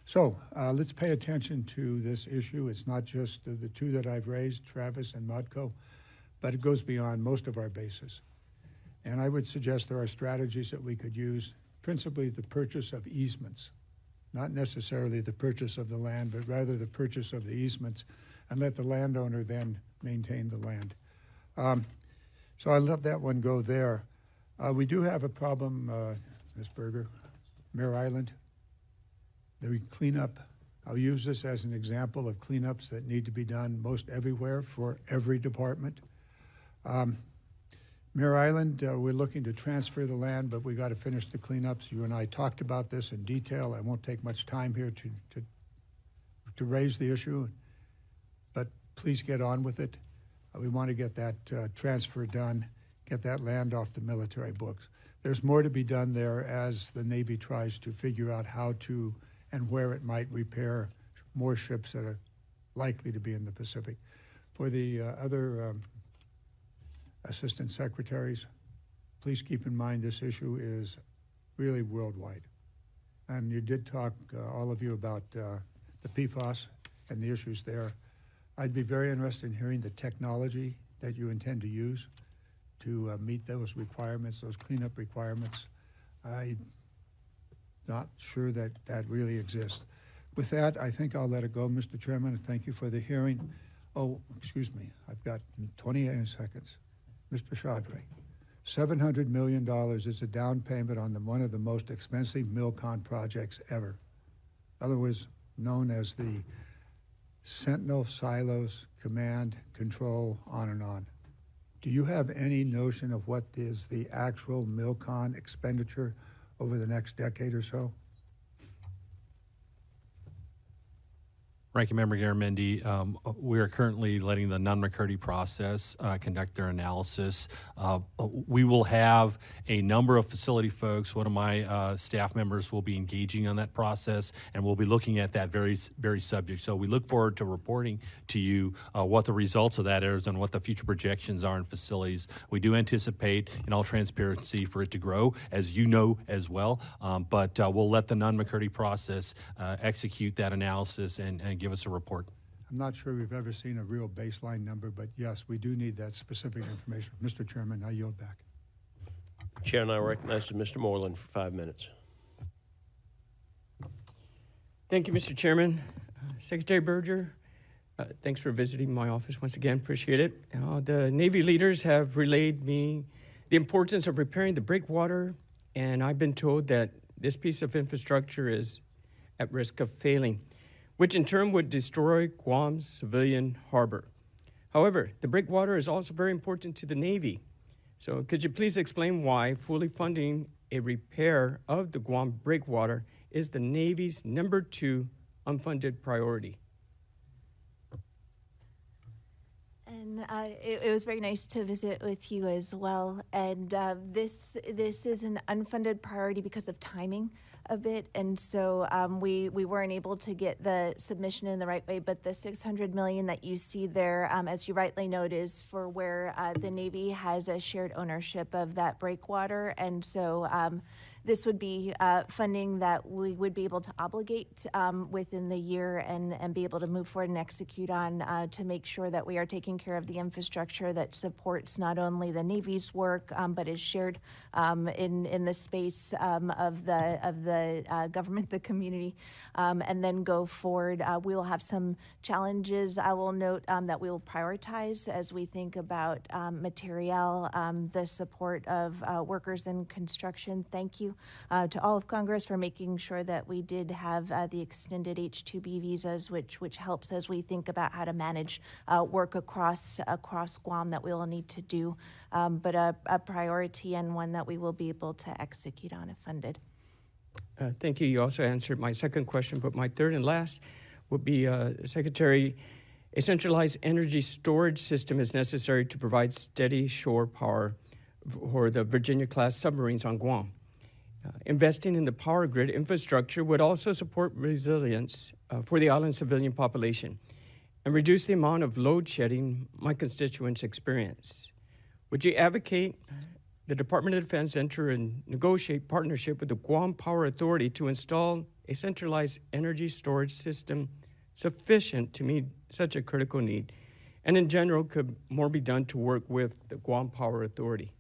So let's pay attention to this issue. It's not just the two that I've raised, Travis and Modco, but it goes beyond most of our bases. And I would suggest there are strategies that we could use, principally the purchase of easements, not necessarily the purchase of the land, but rather the purchase of the easements, and let the landowner then maintain the land. So I let that one go there. We do have a problem, Ms. Berger, Mare Island, the cleanup. I'll use this as an example of cleanups that need to be done most everywhere for every department. Mare Island, we're looking to transfer the land, but we got to finish the cleanups. You and I talked about this in detail. I won't take much time here to raise the issue, but please get on with it. We want to get that transfer done, get that land off the military books. There's more to be done there as the Navy tries to figure out how to and where it might repair more ships that are likely to be in the Pacific. For the other assistant secretaries, please keep in mind this issue is really worldwide. And you did talk, all of you, about the PFAS and the issues there. I'd be very interested in hearing the technology that you intend to use to meet those requirements, those cleanup requirements. I'm not sure that that really exists. With that, I think I'll let it go, Mr. Chairman, and thank you for the hearing. Oh, excuse me, I've got 28 seconds. Mr. Chaudhary, $700 million is a down payment on one of the most expensive MILCON projects ever, otherwise known as the Sentinel Silos Command Control, on and on. Do you have any notion of what is the actual MILCON expenditure over the next decade or so? Ranking Member Garamendi, we are currently letting the Nunn-McCurdy process conduct their analysis. We will have a number of facility folks. One of my staff members will be engaging on that process, and we'll be looking at that very subject. So we look forward to reporting to you what the results of that is and what the future projections are in facilities. We do anticipate, in all transparency, for it to grow, as you know as well, but we'll let the Nunn-McCurdy process execute that analysis and give us a report. I'm not sure we've ever seen a real baseline number, but yes, we do need that specific information. Mr. Chairman, I yield back. Chair, and I recognize Mr. Moreland for 5 minutes. Thank you, Mr. Chairman. Secretary Berger, thanks for visiting my office once again. Appreciate it. The Navy leaders have relayed me the importance of repairing the breakwater, and I've been told that this piece of infrastructure is at risk of failing, which in turn would destroy Guam's civilian harbor. However, the breakwater is also very important to the Navy. So could you please explain why fully funding a repair of the Guam breakwater is the Navy's #2 unfunded priority. And it was very nice to visit with you as well. And this is an unfunded priority because of timing a bit, and so we weren't able to get the submission in the right way. But the $600 million that you see there, as you rightly note, is for where the Navy has a shared ownership of that breakwater, and so this would be funding that we would be able to obligate within the year and be able to move forward and execute on to make sure that we are taking care of the infrastructure that supports not only the Navy's work but is shared in the space of the government, the community, and then go forward. We will have some challenges. I will note that we will prioritize as we think about material, the support of workers in construction. Thank you to all of Congress for making sure that we did have the extended H-2B visas, which helps as we think about how to manage work across Guam that we will need to do, but a priority and one that we will be able to execute on if funded. Thank you. You also answered my second question, but my third and last would be, Secretary, a centralized energy storage system is necessary to provide steady shore power for the Virginia-class submarines on Guam. Investing in the power grid infrastructure would also support resilience for the island's civilian population and reduce the amount of load shedding my constituents experience. Would you advocate the Department of Defense enter and negotiate partnership with the Guam Power Authority to install a centralized energy storage system sufficient to meet such a critical need? And in general, could more be done to work with the Guam Power Authority?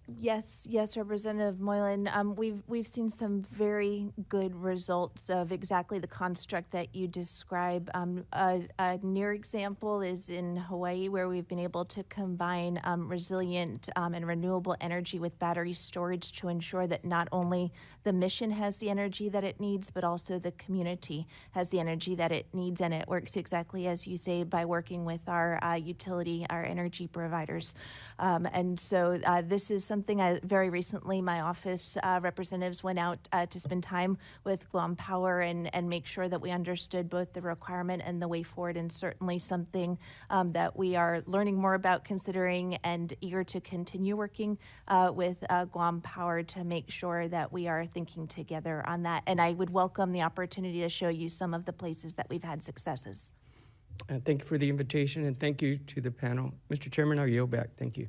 Yes, Representative Moylan. We've seen some very good results of exactly the construct that you describe. A near example is in Hawaii, where we've been able to combine resilient and renewable energy with battery storage to ensure that not only the mission has the energy that it needs, but also the community has the energy that it needs, and it works exactly as you say by working with our utility, our energy providers. And so this is something very recently my office representatives went out to spend time with Guam Power and make sure that we understood both the requirement and the way forward, and certainly something that we are learning more about, considering, and eager to continue working with Guam Power to make sure that we are thinking together on that. And I would welcome the opportunity to show you some of the places that we've had successes. Thank you for the invitation, and thank you to the panel. Mr. Chairman, I'll yield back. Thank you.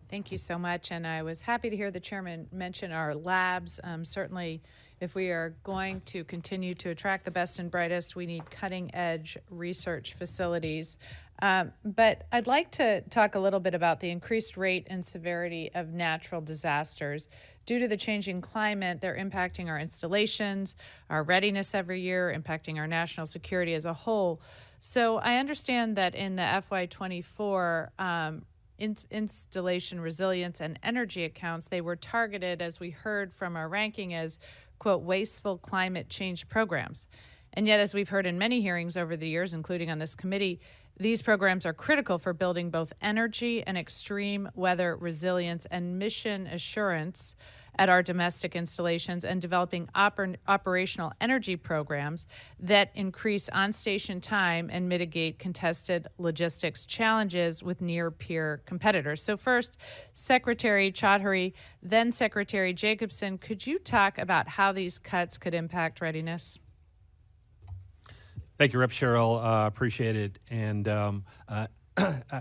Thank you so much, and I was happy to hear the chairman mention our labs. Certainly, if we are going to continue to attract the best and brightest, we need cutting-edge research facilities. But I'd like to talk a little bit about the increased rate and severity of natural disasters. Due to the changing climate, they're impacting our installations, our readiness every year, impacting our national security as a whole. So I understand that in the FY24 installation resilience and energy accounts, they were targeted, as we heard from our ranking, as, quote, wasteful climate change programs. And yet, as we've heard in many hearings over the years, including on this committee, these programs are critical for building both energy and extreme weather resilience and mission assurance at our domestic installations, and developing operational energy programs that increase on-station time and mitigate contested logistics challenges with near-peer competitors. So first, Secretary Chaudhary, then Secretary Jacobson, could you talk about how these cuts could impact readiness? Thank you, Rep. Cheryl. Appreciate it. And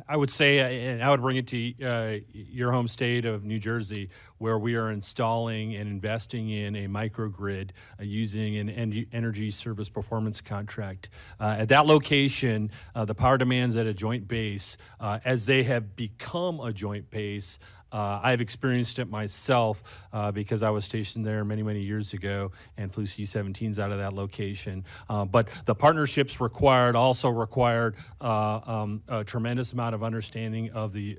I would say, and I would bring it to your home state of New Jersey, where we are installing and investing in a microgrid using an energy service performance contract. At that location, the power demands at a joint base, as they have become a joint base, I've experienced it myself because I was stationed there many, many years ago and flew C-17s out of that location. But the partnerships also required a tremendous amount of understanding of the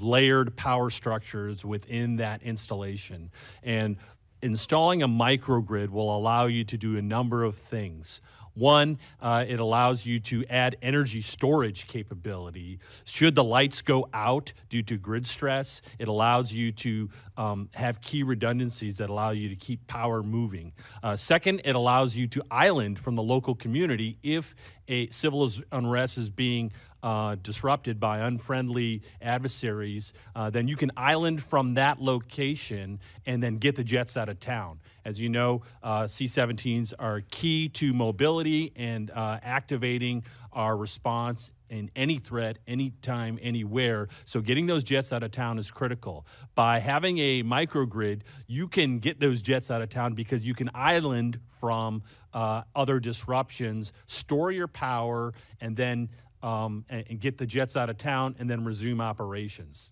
layered power structures within that installation. And installing a microgrid will allow you to do a number of things. One, it allows you to add energy storage capability. Should the lights go out due to grid stress, it allows you to have key redundancies that allow you to keep power moving. Second, it allows you to island from the local community if a civil unrest is being disrupted by unfriendly adversaries, then you can island from that location and then get the jets out of town. As you know, C-17s are key to mobility and activating our response in any threat, anytime, anywhere. So getting those jets out of town is critical. By having a microgrid, you can get those jets out of town because you can island from other disruptions, store your power, and then and get the jets out of town and then resume operations.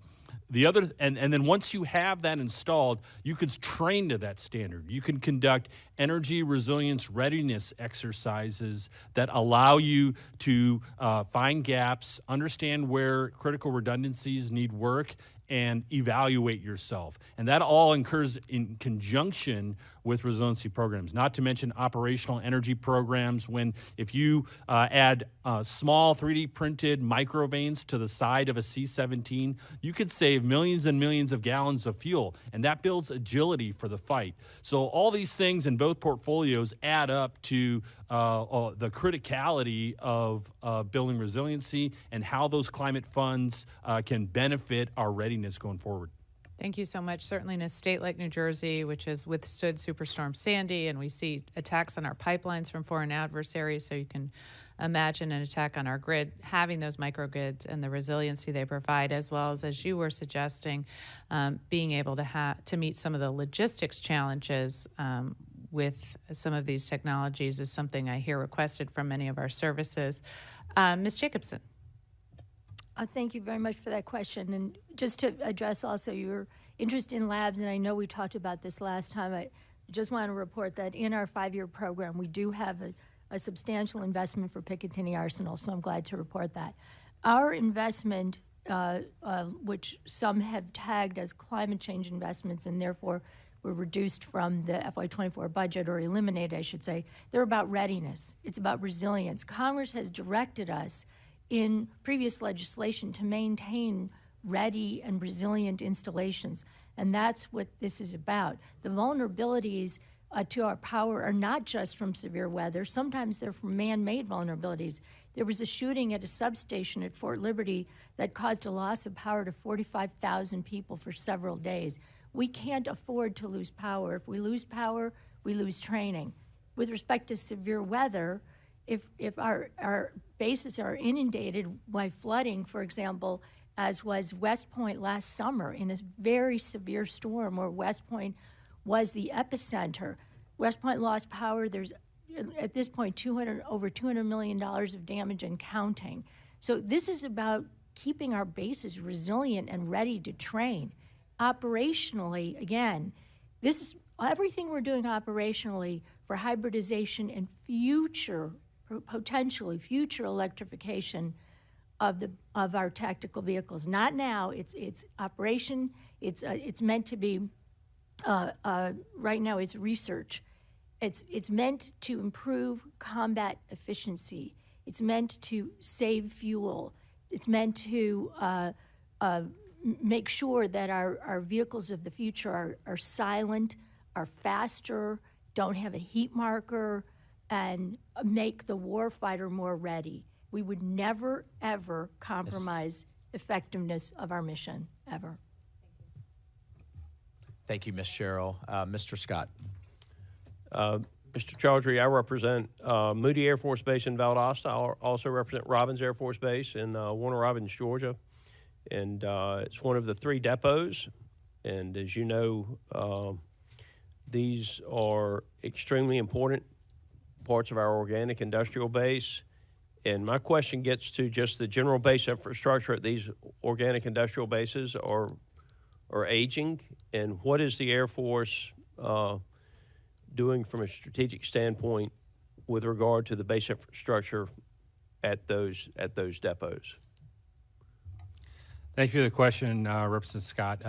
The other, and then once you have that installed, you can train to that standard. You can conduct energy resilience readiness exercises that allow you to find gaps, understand where critical redundancies need work, and evaluate yourself. And that all occurs in conjunction with resiliency programs, not to mention operational energy programs. If you add small 3D printed microvanes to the side of a C-17, you could save millions and millions of gallons of fuel, and that builds agility for the fight. So all these things in both portfolios add up to the criticality of building resiliency and how those climate funds can benefit our readiness going forward. Thank you so much. Certainly in a state like New Jersey, which has withstood Superstorm Sandy, and we see attacks on our pipelines from foreign adversaries, so you can imagine an attack on our grid, having those microgrids and the resiliency they provide, as well as you were suggesting, being able to meet some of the logistics challenges with some of these technologies is something I hear requested from many of our services. Ms. Jacobson. Thank you very much for that question. And just to address also your interest in labs, and I know we talked about this last time, I just want to report that in our 5-year program, we do have a substantial investment for Picatinny Arsenal, so I'm glad to report that. Our investment, which some have tagged as climate change investments and therefore were reduced from the FY24 budget, or eliminated, I should say, they're about readiness. It's about resilience. Congress has directed us in previous legislation to maintain ready and resilient installations, and that's what this is about. The vulnerabilities to our power are not just from severe weather. Sometimes they're from man-made vulnerabilities. There was a shooting at a substation at Fort Liberty that caused a loss of power to 45,000 people for several days. We can't afford to lose power. If we lose power, we lose training. With respect to severe weather, if our bases are inundated by flooding, for example, as was West Point last summer in a very severe storm where West Point was the epicenter. West Point lost power. There's, at this point, over $200 million of damage and counting. So this is about keeping our bases resilient and ready to train. Operationally, again, this is everything we're doing operationally for hybridization and potentially future electrification of our tactical vehicles. Not now. It's operation. It's meant to be. Right now, it's research. It's meant to improve combat efficiency. It's meant to save fuel. It's meant to make sure that our vehicles of the future are silent, are faster, don't have a heat marker, and make the warfighter more ready. We would never, ever compromise effectiveness of our mission, ever. Thank you, Ms. Sherrill. Mr. Scott. Mr. Chaudhary, I represent Moody Air Force Base in Valdosta. I also represent Robbins Air Force Base in Warner Robins, Georgia. And it's one of the 3 depots. And as you know, these are extremely important parts of our organic industrial base. And my question gets to just the general base infrastructure at these organic industrial bases are aging, and what is the Air Force doing from a strategic standpoint with regard to the base infrastructure at those depots? Thank you for the question, Representative Scott.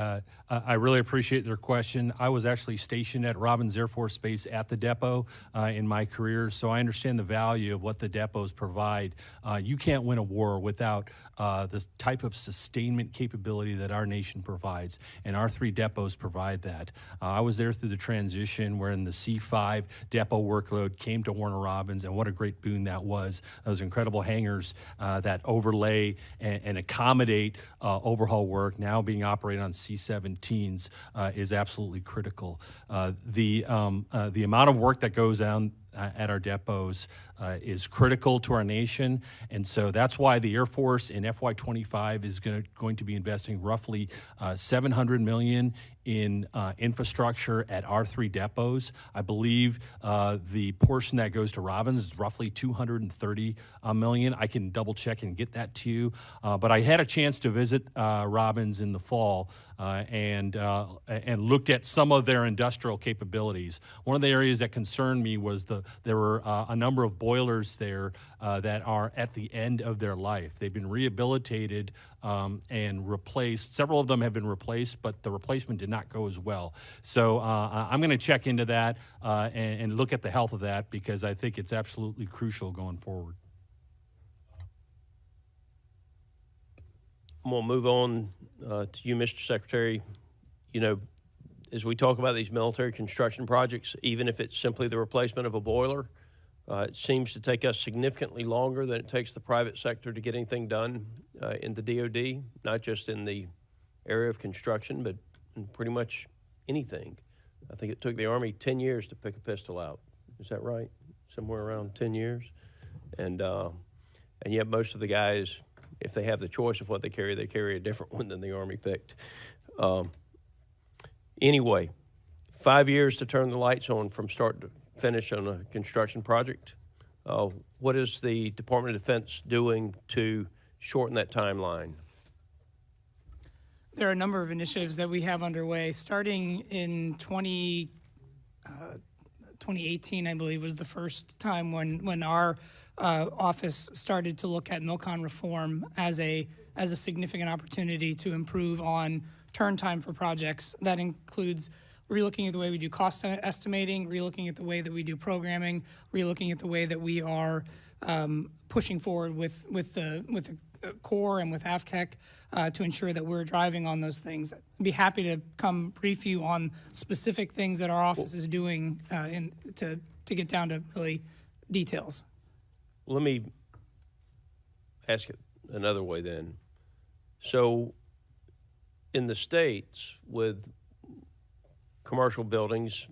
I really appreciate their question. I was actually stationed at Robins Air Force Base at the depot in my career, so I understand the value of what the depots provide. You can't win a war without the type of sustainment capability that our nation provides, and our 3 depots provide that. I was there through the transition when the C5 depot workload came to Warner Robins, and what a great boon that was. Those incredible hangars that overlay and accommodate overhaul work now being operated on C-17s is absolutely critical. The amount of work that goes down at our depots is critical to our nation, and so that's why the Air Force in FY25 is going to be investing roughly $700 million in infrastructure at our 3 depots. I believe the portion that goes to Robins is roughly $230 million. I can double check and get that to you. But I had a chance to visit Robins in the fall and looked at some of their industrial capabilities. One of the areas that concerned me was there were a number of boilers there that are at the end of their life. They've been rehabilitated and replaced. Several of them have been replaced, but the replacement did not go as well. So I'm going to check into that and look at the health of that, because I think it's absolutely crucial going forward. I'm going to move on to you, Mr. Secretary. You know, as we talk about these military construction projects, even if it's simply the replacement of a boiler, it seems to take us significantly longer than it takes the private sector to get anything done in the DOD, not just in the area of construction, but in pretty much anything. I think it took the Army 10 years to pick a pistol out. Is that right? Somewhere around 10 years? And yet most of the guys, if they have the choice of what they carry a different one than the Army picked. Anyway, 5 years to turn the lights on from start to finish on a construction project. What is the Department of Defense doing to shorten that timeline? There are a number of initiatives that we have underway. Starting in 2018, I believe, was the first time when our office started to look at MILCON reform as a significant opportunity to improve on turn time for projects. That includes relooking at the way we do cost estimating, relooking at the way that we do programming, relooking at the way that we are pushing forward with the Corps and with AFCEC to ensure that we're driving on those things. I'd be happy to come brief you on specific things that our office is doing to get down to really details. Let me ask it another way then. So in the States with commercial buildings,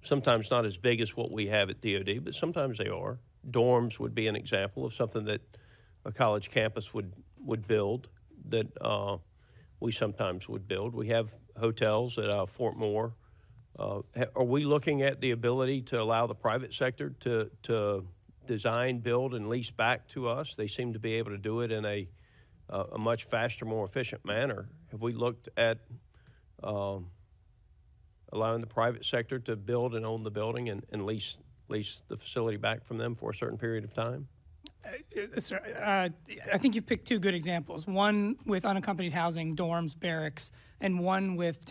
sometimes not as big as what we have at DOD, but sometimes they are. Dorms would be an example of something that a college campus would build that we sometimes would build. We have hotels at Fort Moore. Are we looking at the ability to allow the private sector to design, build, and lease back to us? They seem to be able to do it in a much faster, more efficient manner. Have we looked at allowing the private sector to build and own the building and lease the facility back from them for a certain period of time? I think you've picked 2 good examples. One with unaccompanied housing, dorms, barracks, and one with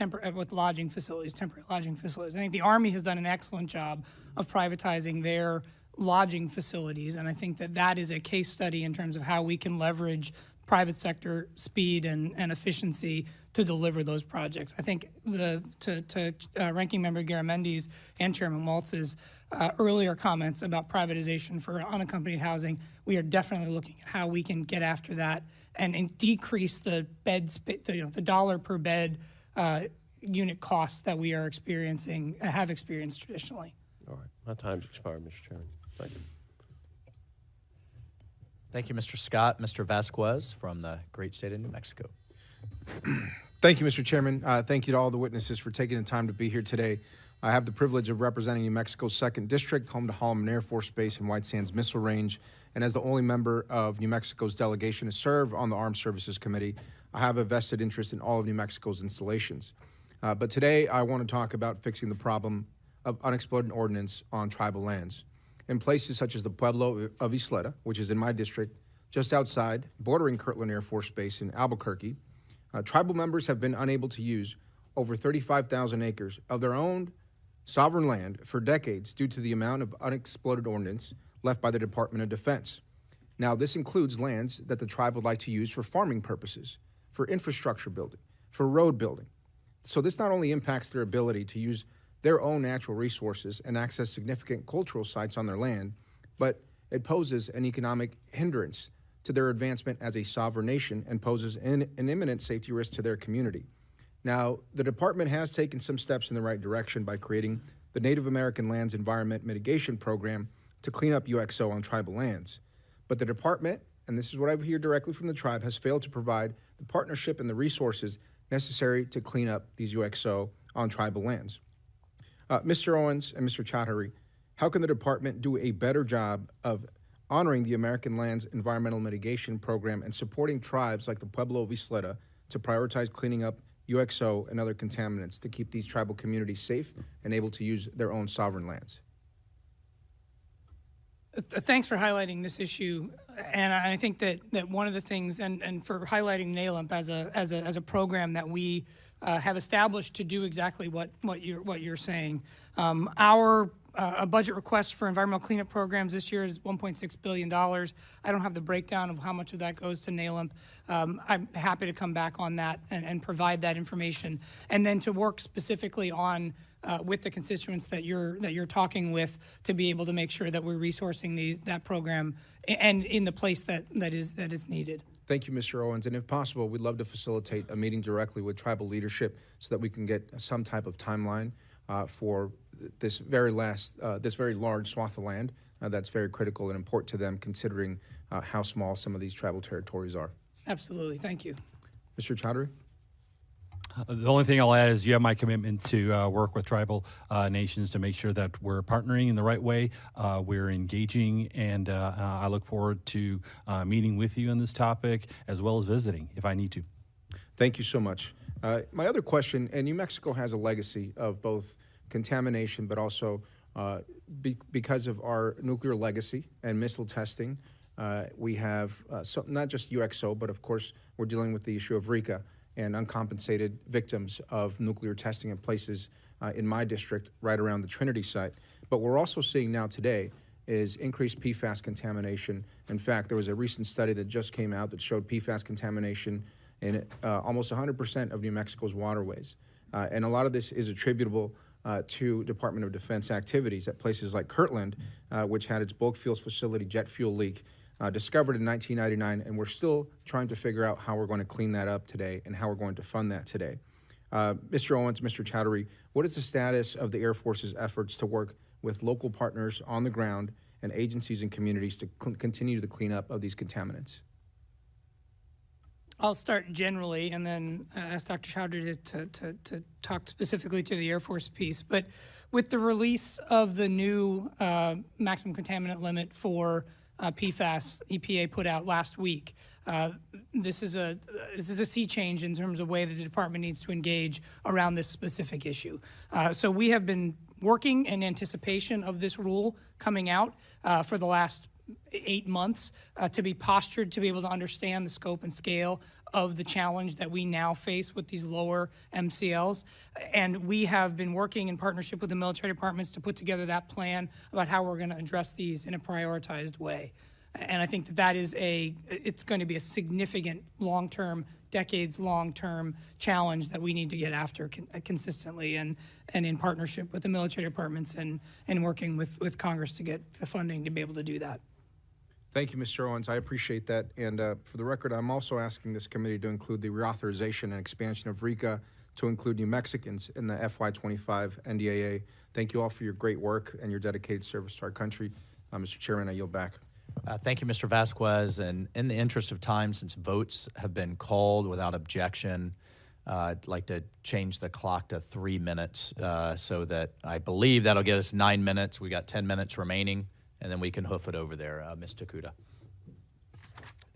lodging facilities, temporary lodging facilities. I think the Army has done an excellent job of privatizing their lodging facilities, and I think that is a case study in terms of how we can leverage private sector speed and efficiency to deliver those projects. I think to Ranking Member Garamendi's and Chairman Waltz's earlier comments about privatization for unaccompanied housing, we are definitely looking at how we can get after that and decrease the the dollar per bed unit costs that we are have experienced traditionally. All right, my time's expired, Mr. Chairman. Thank you. Thank you, Mr. Scott. Mr. Vasquez from the great state of New Mexico. Thank you, Mr. Chairman. Thank you to all the witnesses for taking the time to be here today. I have the privilege of representing New Mexico's 2nd District, home to Holloman Air Force Base and White Sands Missile Range. And as the only member of New Mexico's delegation to serve on the Armed Services Committee, I have a vested interest in all of New Mexico's installations. But today, I want to talk about fixing the problem of unexploded ordnance on tribal lands. In places such as the Pueblo of Isleta, which is in my district, just outside, bordering Kirtland Air Force Base in Albuquerque, tribal members have been unable to use over 35,000 acres of their own sovereign land for decades due to the amount of unexploded ordnance left by the Department of Defense. Now, this includes lands that the tribe would like to use for farming purposes, for infrastructure building, for road building. So this not only impacts their ability to use their own natural resources and access significant cultural sites on their land, but it poses an economic hindrance to their advancement as a sovereign nation and poses an imminent safety risk to their community. Now, the department has taken some steps in the right direction by creating the Native American Lands Environment Mitigation Program to clean up UXO on tribal lands. But the department, and this is what I hear directly from the tribe, has failed to provide the partnership and the resources necessary to clean up these UXO on tribal lands. Mr. Owens and Mr. Chaudhary, how can the department do a better job of honoring the American Lands Environmental Mitigation Program and supporting tribes like the Pueblo of Isleta to prioritize cleaning up UXO and other contaminants to keep these tribal communities safe and able to use their own sovereign lands? Thanks for highlighting this issue, and I think that one of the things, and for highlighting NALIMP as a program that we have established to do exactly what you're saying. Our budget request for environmental cleanup programs this year is $1.6 billion. I don't have the breakdown of how much of that goes to NALIMP. I'm happy to come back on that and provide that information, and then to work specifically on with the constituents that you're talking with to be able to make sure that we're resourcing that program and in the place that is needed. Thank you, Mr. Owens. And if possible, we'd love to facilitate a meeting directly with tribal leadership so that we can get some type of timeline for this very large swath of land that's very critical and important to them, considering how small some of these tribal territories are. Absolutely. Thank you. Mr. Chaudhary? The only thing I'll add is you have my commitment to work with tribal nations to make sure that we're partnering in the right way, we're engaging, and I look forward to meeting with you on this topic as well as visiting if I need to. Thank you so much. My other question, and New Mexico has a legacy of both contamination, but also because of our nuclear legacy and missile testing, we have not just UXO, but of course we're dealing with the issue of RICA and uncompensated victims of nuclear testing in places in my district right around the Trinity site. But we're also seeing now today is increased PFAS contamination. In fact, there was a recent study that just came out that showed PFAS contamination in almost 100% of New Mexico's waterways. And a lot of this is attributable to Department of Defense activities at places like Kirtland, which had its bulk fuels facility jet fuel leak discovered in 1999, and we're still trying to figure out how we're going to clean that up today and how we're going to fund that today. Mr. Owens, Mr. Chaudhary, what is the status of the Air Force's efforts to work with local partners on the ground and agencies and communities to continue the cleanup of these contaminants? I'll start generally and then ask Dr. Chaudhary to talk specifically to the Air Force piece. But with the release of the new maximum contaminant limit for PFAS, EPA put out last week, this is a sea change in terms of the way that the department needs to engage around this specific issue. So we have been working in anticipation of this rule coming out for the last 8 months to be postured to be able to understand the scope and scale of the challenge that we now face with these lower MCLs. And we have been working in partnership with the military departments to put together that plan about how we're going to address these in a prioritized way. And I think that it's going to be a significant long-term, decades long-term challenge that we need to get after consistently and in partnership with the military departments and working with Congress to get the funding to be able to do that. Thank you, Mr. Owens. I appreciate that. And for the record, I'm also asking this committee to include the reauthorization and expansion of RICA to include New Mexicans in the FY25 NDAA. Thank you all for your great work and your dedicated service to our country. Mr. Chairman, I yield back. Thank you, Mr. Vasquez. And in the interest of time, since votes have been called without objection, I'd like to change the clock to 3 minutes so that I believe that'll get us 9 minutes. We got 10 minutes remaining, and then we can hoof it over there. Ms. Takuda.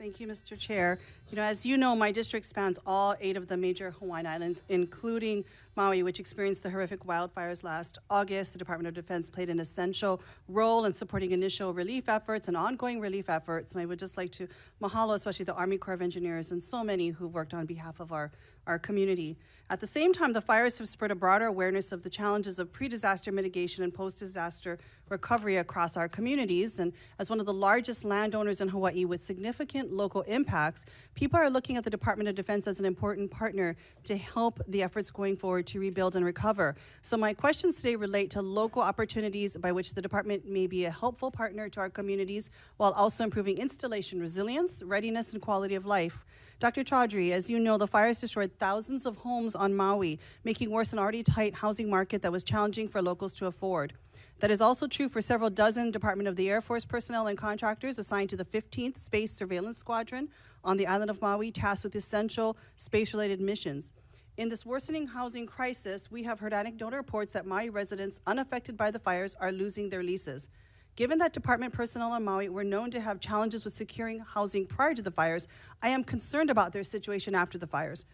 Thank you, Mr. Chair. As you know, my district spans all 8 of the major Hawaiian Islands, including Maui, which experienced the horrific wildfires last August. The Department of Defense played an essential role in supporting initial relief efforts and ongoing relief efforts. And I would just like to mahalo, especially the Army Corps of Engineers and so many who worked on behalf of our community. At the same time, the fires have spurred a broader awareness of the challenges of pre-disaster mitigation and post-disaster recovery across our communities. And as one of the largest landowners in Hawaii with significant local impacts, people are looking at the Department of Defense as an important partner to help the efforts going forward to rebuild and recover. So my questions today relate to local opportunities by which the department may be a helpful partner to our communities while also improving installation resilience, readiness, and quality of life. Dr. Chaudhary, as you know, the fires destroyed thousands of homes on Maui, making worse an already tight housing market that was challenging for locals to afford. That is also true for several dozen Department of the Air Force personnel and contractors assigned to the 15th Space Surveillance Squadron on the island of Maui, tasked with essential space-related missions. In this worsening housing crisis, we have heard anecdotal reports that Maui residents unaffected by the fires are losing their leases. Given that department personnel on Maui were known to have challenges with securing housing prior to the fires, I am concerned about their situation after the fires.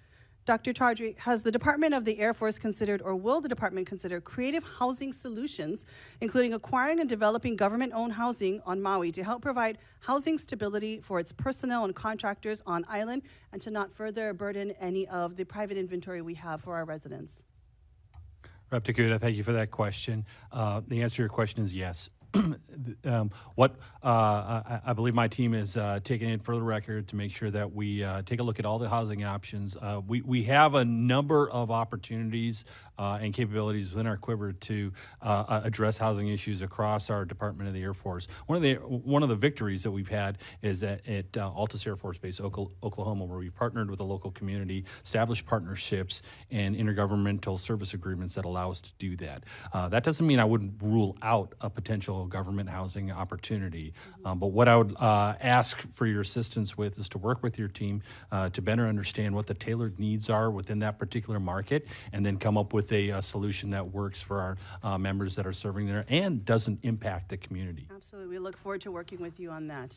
Dr. Chaudhary, has the Department of the Air Force considered, or will the department consider, creative housing solutions, including acquiring and developing government-owned housing on Maui to help provide housing stability for its personnel and contractors on island and to not further burden any of the private inventory we have for our residents? Rep. Takuda, thank you for that question. The answer to your question is yes. I believe my team is taking it for the record to make sure that we take a look at all the housing options. We have a number of opportunities and capabilities within our quiver to address housing issues across our Department of the Air Force. One of the victories that we've had is at Altus Air Force Base, Oklahoma, where we partnered with the local community, established partnerships and intergovernmental service agreements that allow us to do that. That doesn't mean I wouldn't rule out a potential government housing opportunity. But what I would ask for your assistance with is to work with your team to better understand what the tailored needs are within that particular market and then come up with a solution that works for our members that are serving there and doesn't impact the community. Absolutely. We look forward to working with you on that.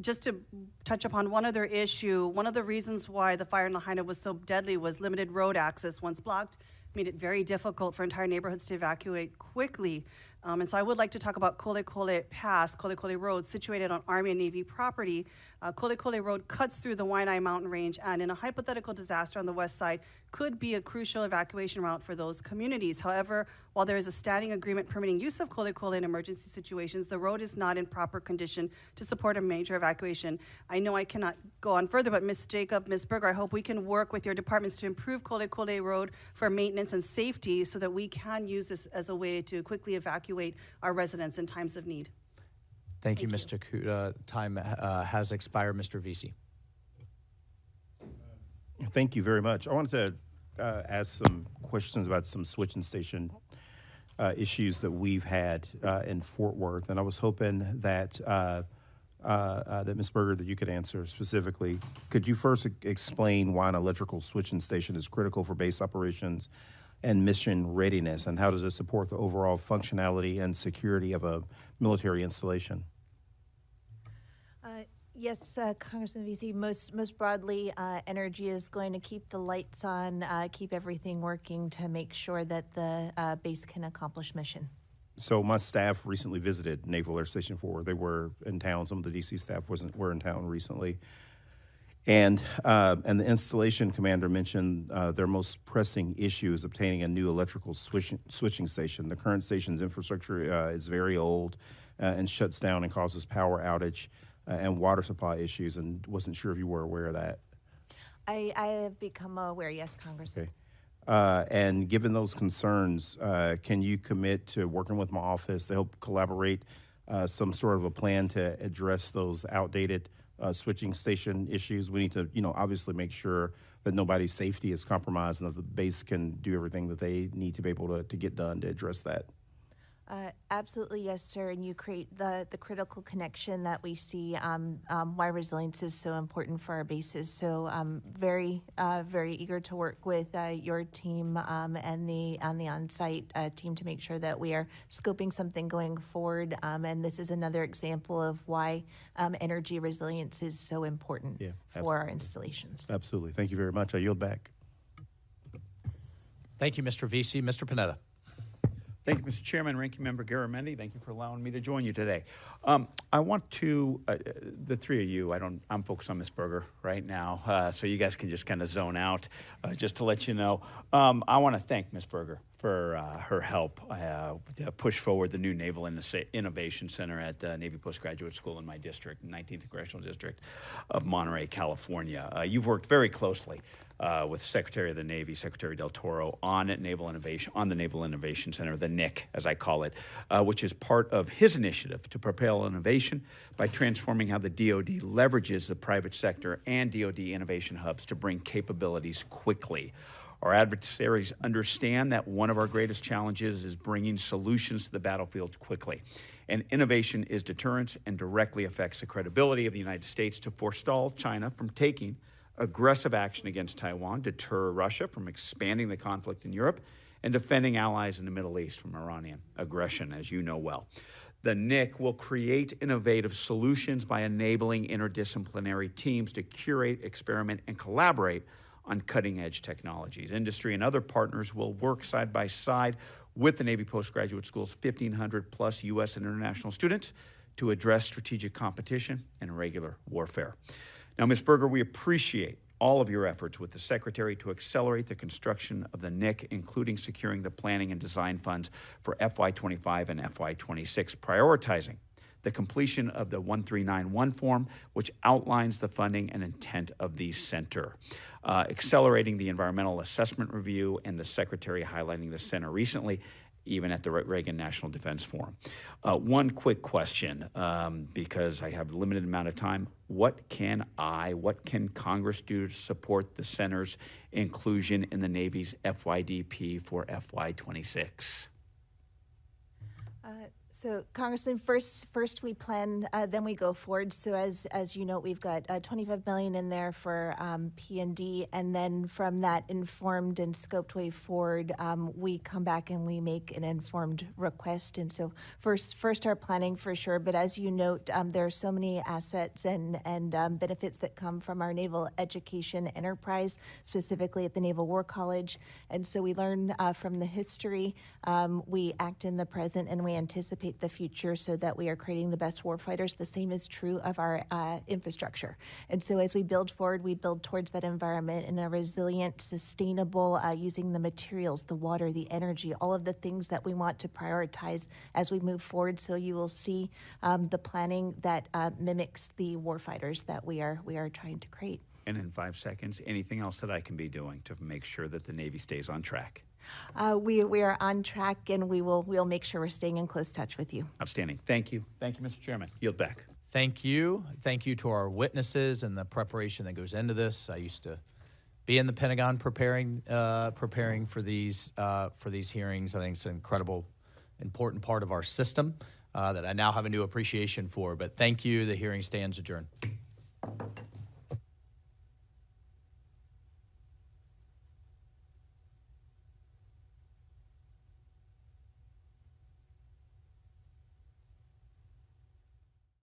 Just to touch upon one other issue, one of the reasons why the fire in Lahaina was so deadly was limited road access. Once blocked, made it very difficult for entire neighborhoods to evacuate quickly. And so I would like to talk about Kole Kole Pass, Kole Kole Road, situated on Army and Navy property. Kole Kole Road cuts through the Waianae Mountain Range, and in a hypothetical disaster on the west side, could be a crucial evacuation route for those communities. However, while there is a standing agreement permitting use of Kole Kole in emergency situations, the road is not in proper condition to support a major evacuation. I know I cannot go on further, but Ms. Jacob, Ms. Berger, I hope we can work with your departments to improve Kole Kole Road for maintenance and safety so that we can use this as a way to quickly evacuate our residents in times of need. Thank you, Mr. Kuda. Time has expired. Mr. Vesey. Thank you very much. I wanted to ask some questions about some switching station issues that we've had in Fort Worth, and I was hoping that that Ms. Berger, that you could answer specifically. Could you first explain why an electrical switching station is critical for base operations and mission readiness, and how does it support the overall functionality and security of a military installation? Yes, Congressman Vesey, most broadly, energy is going to keep the lights on, keep everything working to make sure that the base can accomplish mission. So my staff recently visited Naval Air Station 4. They were in town. Some of the DC staff were in town recently. And the installation commander mentioned their most pressing issue is obtaining a new electrical switching station. The current station's infrastructure is very old and shuts down and causes power outage and water supply issues, and wasn't sure if you were aware of that. I have become aware, yes, Congressman. Okay. And given those concerns, can you commit to working with my office to help collaborate some sort of a plan to address those outdated switching station issues? We need to, obviously make sure that nobody's safety is compromised and that the base can do everything that they need to be able to get done to address that. Absolutely, yes, sir. And you create the critical connection that we see, why resilience is so important for our bases. So I'm very eager to work with your team and the on-site team to make sure that we are scoping something going forward. And this is another example of why energy resilience is so important for our installations. Absolutely. Thank you very much. I yield back. Thank you, Mr. Vesey. Mr. Panetta. Thank you, Mr. Chairman. Ranking Member Garamendi, thank you for allowing me to join you today. I want to, the three of you, I'm focused on Ms. Berger right now, so you guys can just kind of zone out. Just to let you know, I want to thank Ms. Berger for her help to push forward the new Naval Innovation Center at the Navy Postgraduate School in my district, 19th Congressional District of Monterey, California. You've worked very closely with Secretary of the Navy, Secretary Del Toro, on the Naval Innovation Center, the NIC, as I call it, which is part of his initiative to propel innovation by transforming how the DoD leverages the private sector and DoD innovation hubs to bring capabilities quickly. Our adversaries understand that one of our greatest challenges is bringing solutions to the battlefield quickly. And innovation is deterrence and directly affects the credibility of the United States to forestall China from taking aggressive action against Taiwan, deter Russia from expanding the conflict in Europe, and defending allies in the Middle East from Iranian aggression, as you know well. The NIC will create innovative solutions by enabling interdisciplinary teams to curate, experiment, and collaborate on cutting-edge technologies. Industry and other partners will work side by side with the Navy Postgraduate School's 1,500-plus U.S. and international students to address strategic competition and irregular warfare. Now, Ms. Berger, we appreciate all of your efforts with the Secretary to accelerate the construction of the NIC, including securing the planning and design funds for FY25 and FY26, prioritizing the completion of the 1391 form, which outlines the funding and intent of the center, accelerating the environmental assessment review, and the Secretary highlighting the center recently, even at the Reagan National Defense Forum. One quick question, because I have a limited amount of time. What can Congress do to support the center's inclusion in the Navy's FYDP for FY26? So, Congressman, first we plan, then we go forward. So, as you know, we've got $25 million in there for P&D, and then from that informed and scoped way forward, we come back and we make an informed request. And so, first our planning for sure. But as you note, there are so many assets and benefits that come from our naval education enterprise, specifically at the Naval War College. And so, we learn from the history, we act in the present, and we anticipate the future so that we are creating the best warfighters. The same is true of our infrastructure. And so as we build forward, we build towards that environment in a resilient, sustainable, using the materials, the water, the energy, all of the things that we want to prioritize as we move forward. So you will see the planning that mimics the warfighters that we are trying to create. And in 5 seconds, anything else that I can be doing to make sure that the Navy stays on track? We are on track, and we'll make sure we're staying in close touch with you. Outstanding. Thank you. Thank you, Mr. Chairman. Yield back. Thank you. Thank you to our witnesses and the preparation that goes into this. I used to be in the Pentagon preparing for these hearings. I think it's an incredible, important part of our system that I now have a new appreciation for. But thank you. The hearing stands adjourned.